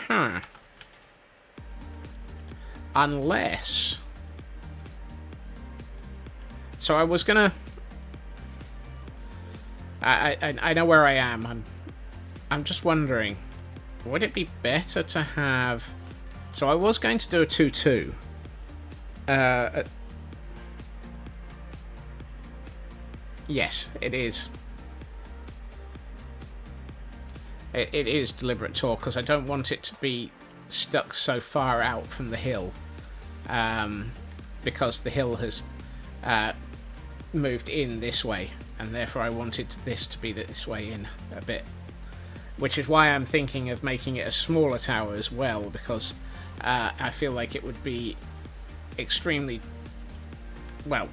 Huh. Unless... So I was gonna... I know where I am. I'm just wondering, would it be better to have... So I was going to do a 2-2. Yes, it is. It is deliberate tour, because I don't want it to be stuck so far out from the hill. Because the hill has moved in this way, and therefore I wanted this to be this way in a bit. Which is why I'm thinking of making it a smaller tower as well, because I feel like it would be extremely... Well,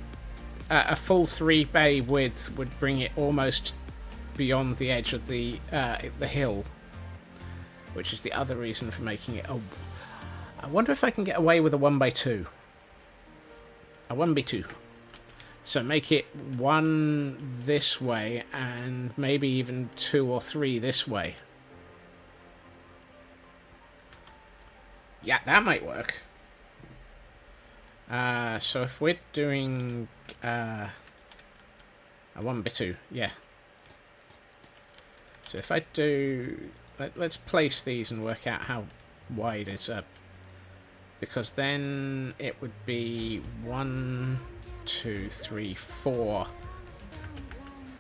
a full 3 bay width would bring it almost beyond the edge of the hill, which is the other reason for making it... Oh, I wonder if I can get away with a 1x2. A 1x2. So make it 1 this way, and maybe even 2 or 3 this way. Yeah, that might work. So if we're doing a 1x2, yeah. So if I do... Let's place these and work out how wide it's up. Because then it would be 1, 2, 3, 4.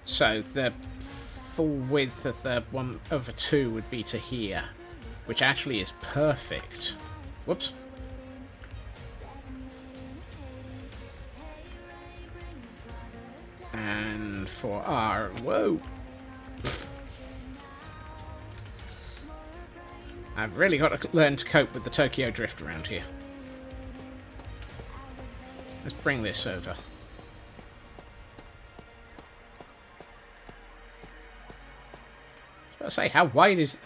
So the full width of the 1/2 would be to here, which actually is perfect. Whoops. And for our... Whoa! I've really got to learn to cope with the Tokyo drift around here. Let's bring this over. I was about to say, how wide is...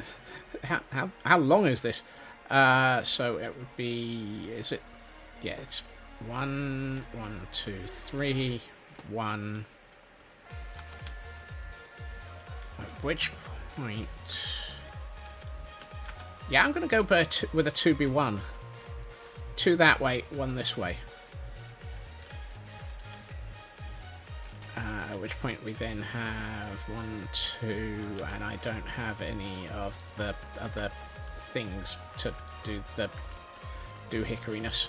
How long is this? So it would be... Is it... Yeah, it's 1, 2, 3, 1... At which point... Yeah, I'm going to go with a 2b1. 2 that way, 1 this way. At which point we then have 1, 2, and I don't have any of the other things to do the doohickoryness.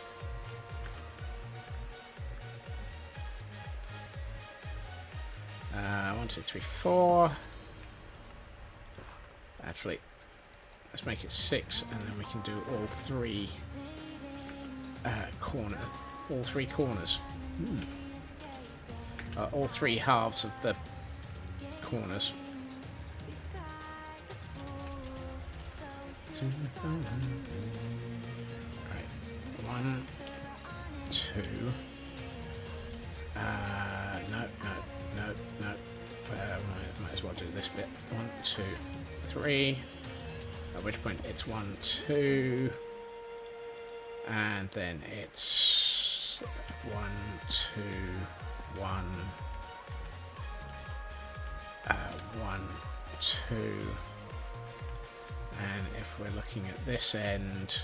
One, 2, 3, 4. Actually, let's make it 6, and then we can do all 3 all 3 corners. All 3 halves of the corners. Right, 1, 2. No. Might as well do this bit. 1, 2, 3. At which point it's 1, 2. And then it's 1, 2, 1, 1, 2. And if we're looking at this end,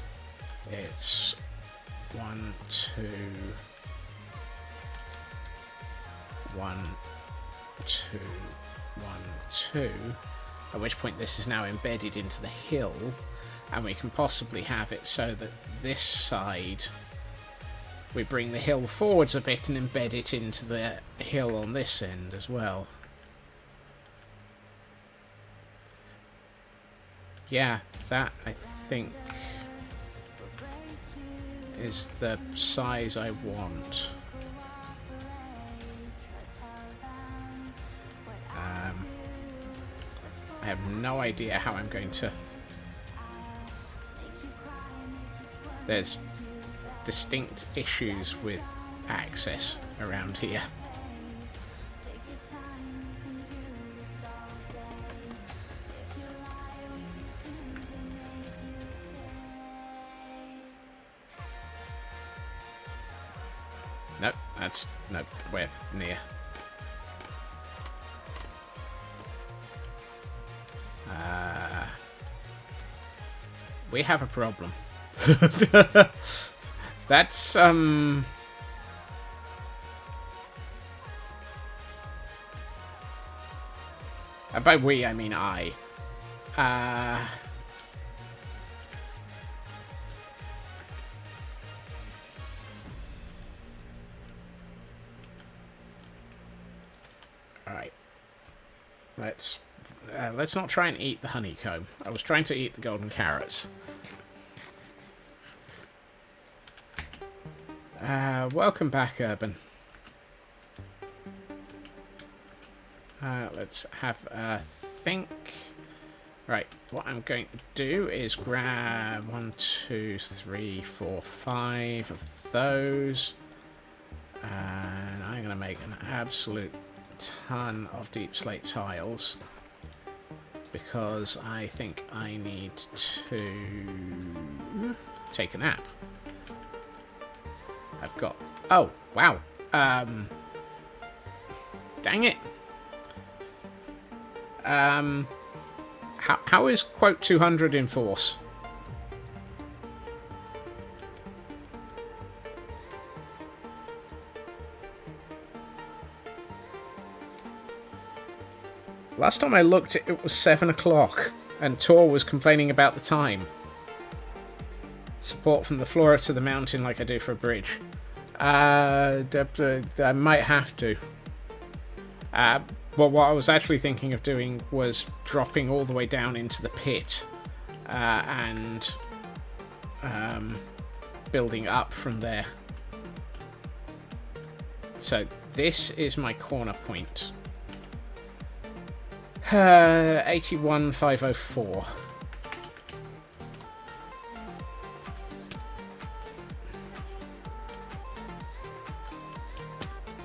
it's 1, 2, 1, 2, 1, 2. At which point this is now embedded into the hill, and we can possibly have it so that this side we bring the hill forwards a bit and embed it into the hill on this end as well. Yeah, that I think is the size I want. I have no idea how I'm going to... There's distinct issues with access around here. Nope, that's... Nope, we're near. we have a problem. That's, by we, I mean I. Alright. Let's not try and eat the honeycomb. I was trying to eat the golden carrots. Welcome back, Urban. Let's have a think. Right, what I'm going to do is grab 1, 2, 3, 4, 5 of those. And I'm going to make an absolute ton of deep slate tiles. Because I think I need to take a nap. I've got... Oh, wow. Dang it. How is quote 200 in force? Last time I looked, it was 7 o'clock, and Tor was complaining about the time. Support from the floor to the mountain like I do for a bridge. I might have to. But what I was actually thinking of doing was dropping all the way down into the pit and building up from there. So this is my corner point. 81,504.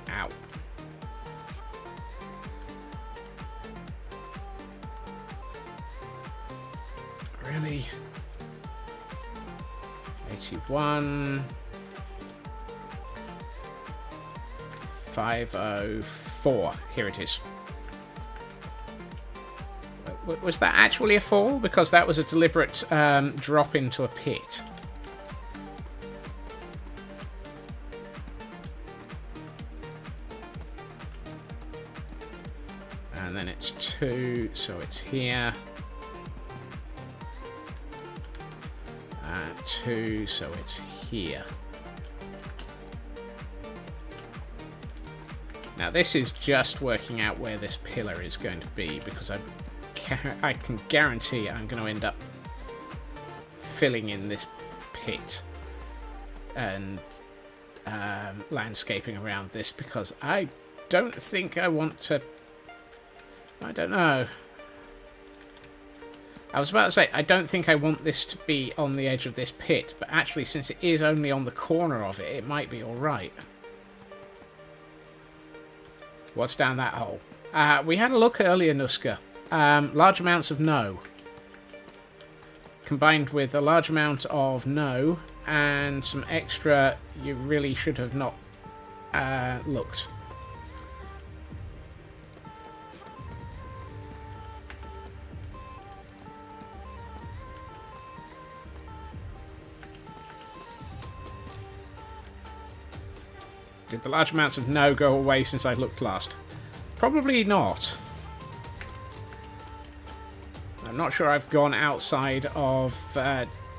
Ow. Really? 81. 504. Here it is. Was that actually a fall? Because that was a deliberate drop into a pit. And then it's 2, so it's here. 2, so it's here. Now this is just working out where this pillar is going to be, because I can guarantee I'm going to end up filling in this pit and landscaping around this, because I don't think I want to... I don't know. I was about to say, I don't think I want this to be on the edge of this pit, but actually, since it is only on the corner of it, it might be alright. What's down that hole? We had a look earlier, Nuska. Large amounts of no. Combined with a large amount of no and some extra, you really should have not looked. Did the large amounts of no go away since I looked last? Probably not. I'm not sure I've gone outside of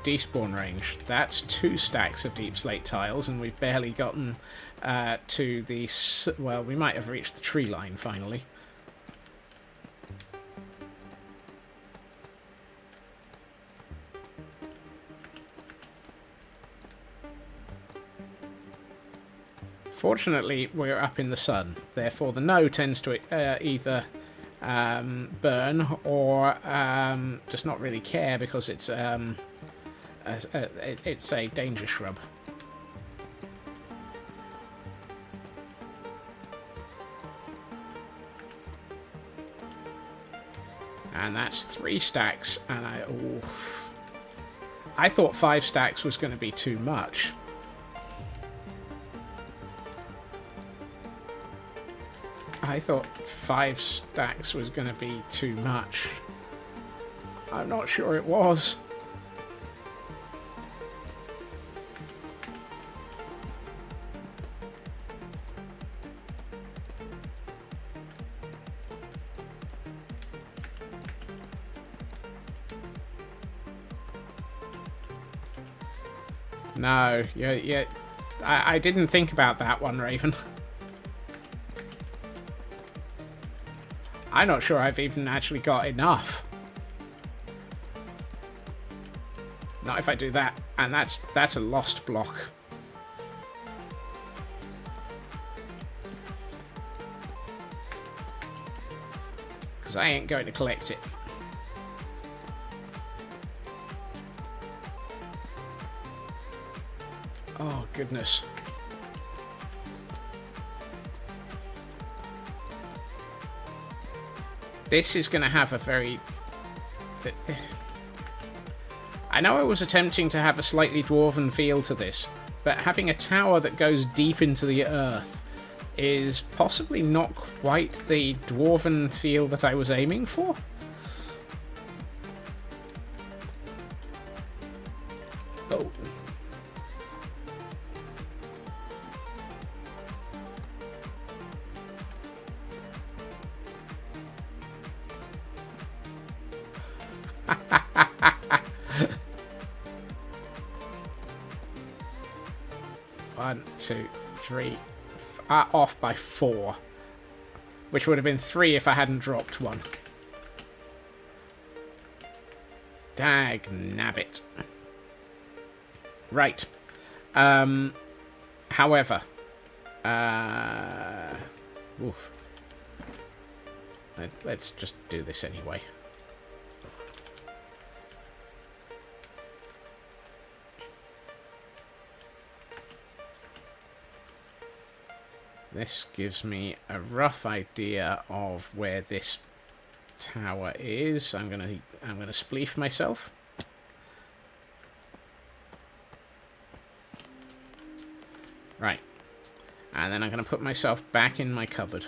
despawn range. That's 2 stacks of deep slate tiles, and we've barely gotten to the... Well, we might have reached the tree line finally. Fortunately, we're up in the sun. Therefore, the no tends to either burn or just not really care, because it's a danger shrub. And that's 3 stacks, and I thought 5 stacks was going to be too much. I thought 5 stacks was going to be too much. I'm not sure it was. No, I didn't think about that one, Raven. I'm not sure I've even actually got enough. Not if I do that, and that's a lost block. Because I ain't going to collect it. Oh, goodness. This is going to have a very... I know I was attempting to have a slightly dwarven feel to this, but having a tower that goes deep into the earth is possibly not quite the dwarven feel that I was aiming for. Oh. One, two, three. Off by 4. Which would have been 3 if I hadn't dropped one. Dag nabbit. Right. However. Oof. Let's just do this anyway. This gives me a rough idea of where this tower is. I'm gonna spleef myself. Right. And then I'm gonna put myself back in my cupboard.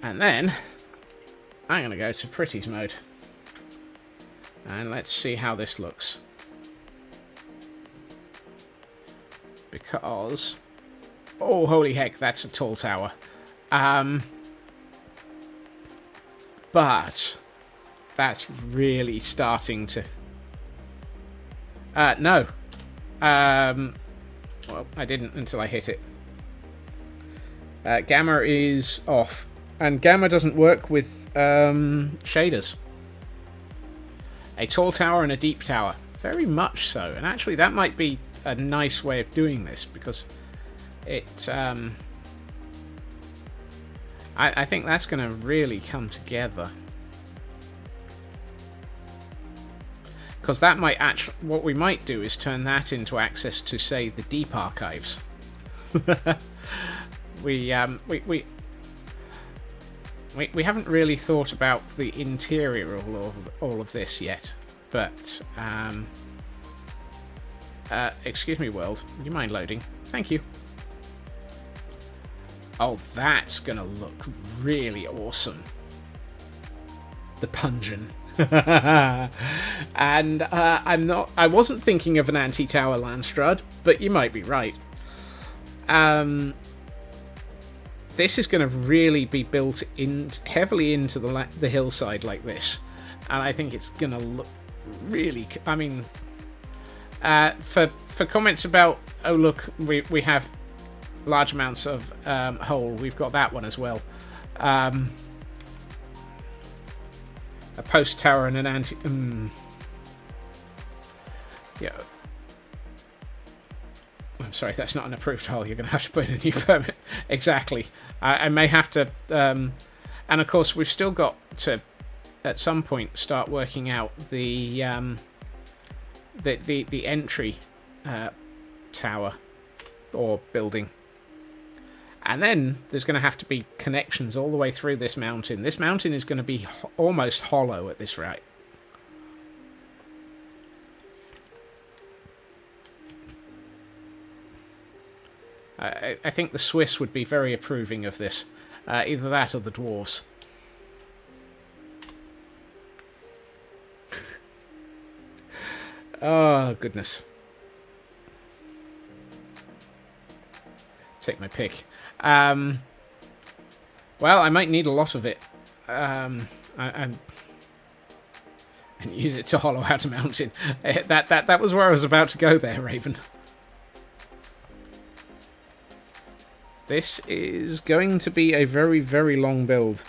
And then I'm gonna go to Pretty's mode. And let's see how this looks. Because... oh, holy heck, that's a tall tower. But... that's really starting to... no. Well, I didn't until I hit it. Gamma is off. And Gamma doesn't work with shaders. A tall tower and a deep tower. Very much so. And actually that might be a nice way of doing this, because it... I think that's going to really come together. Because that might actually... what we might do is turn that into access to, say, the deep archives. We haven't really thought about the interior of all of this yet, but excuse me, world. You mind loading? Thank you. Oh, that's gonna look really awesome. The pungeon. And I wasn't thinking of an anti-tower Landstrad, but you might be right. This is going to really be built in heavily into the hillside like this, and I think it's going to look really... I mean, for comments about, oh look, we have large amounts of hole, we've got that one as well. A post tower and an anti... yeah. I'm sorry, that's not an approved hole. You're going to have to put in a new permit. Exactly. I may have to... and of course, we've still got to, at some point, start working out the entry tower or building. And then there's going to have to be connections all the way through this mountain. This mountain is going to be almost hollow at this rate. I think the Swiss would be very approving of this. Either that or the dwarves. Oh, goodness. Take my pick. Well, I might need a lot of it. and use it to hollow out a mountain. That was where I was about to go there, Raven. This is going to be a very, very long build.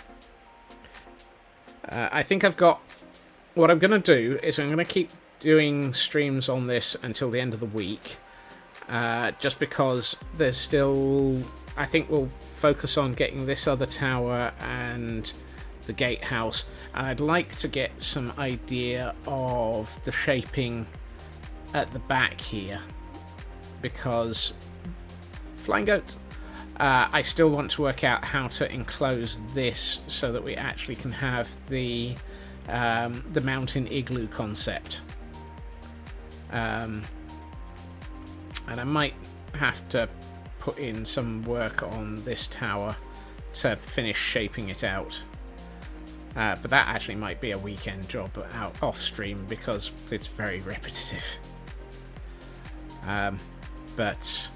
I think I've got... What I'm going to do is I'm going to keep doing streams on this until the end of the week. Just because there's still... I think we'll focus on getting this other tower and the gatehouse. And I'd like to get some idea of the shaping at the back here. Because... Flying goat... I still want to work out how to enclose this so that we actually can have the mountain igloo concept. And I might have to put in some work on this tower to finish shaping it out. But that actually might be a weekend job out off stream because it's very repetitive. But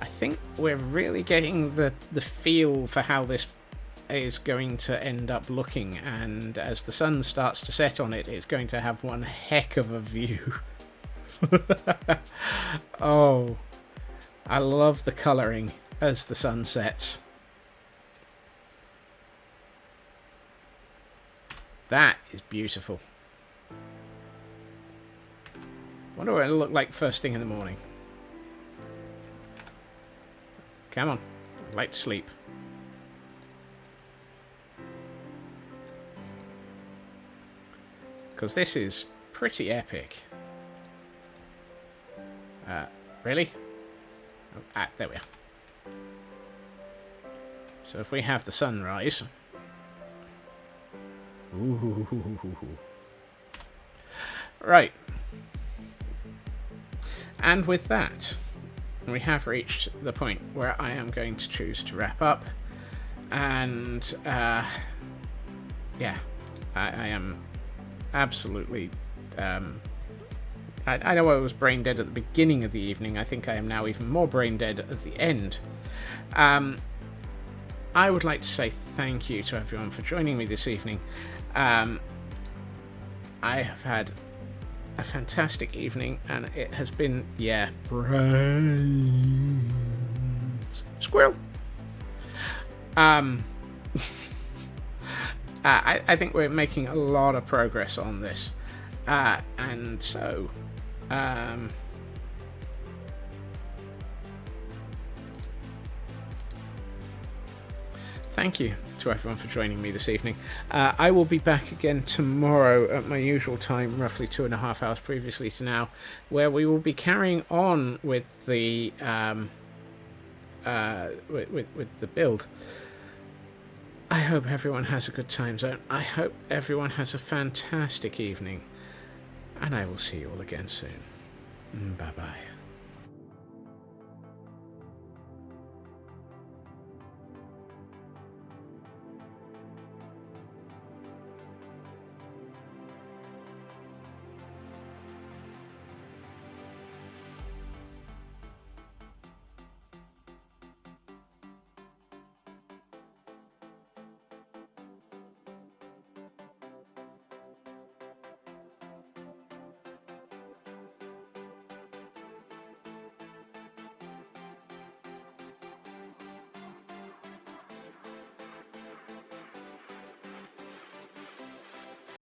I think we're really getting the feel for how this is going to end up looking, and as the sun starts to set on it, it's going to have one heck of a view. Oh, I love the colouring as the sun sets. That is beautiful. Wonder what it'll look like first thing in the morning. Come on, I'd like to sleep. Because this is pretty epic. Really? Oh, there we are. So if we have the sunrise... Ooh. Right. And with that... we have reached the point where I am going to choose to wrap up, and yeah, I am absolutely I know I was brain dead at the beginning of the evening. I think I am now even more brain dead at the end. I would like to say thank you to everyone for joining me this evening. I have had a fantastic evening, and it has been, yeah, brains. Squirrel. I think we're making a lot of progress on this, and so thank you to everyone for joining me this evening. I will be back again tomorrow at my usual time, roughly 2.5 hours previously to now, where we will be carrying on with the with the build. I hope everyone has a good time zone. I hope everyone has a fantastic evening, and I will see you all again soon. Bye bye.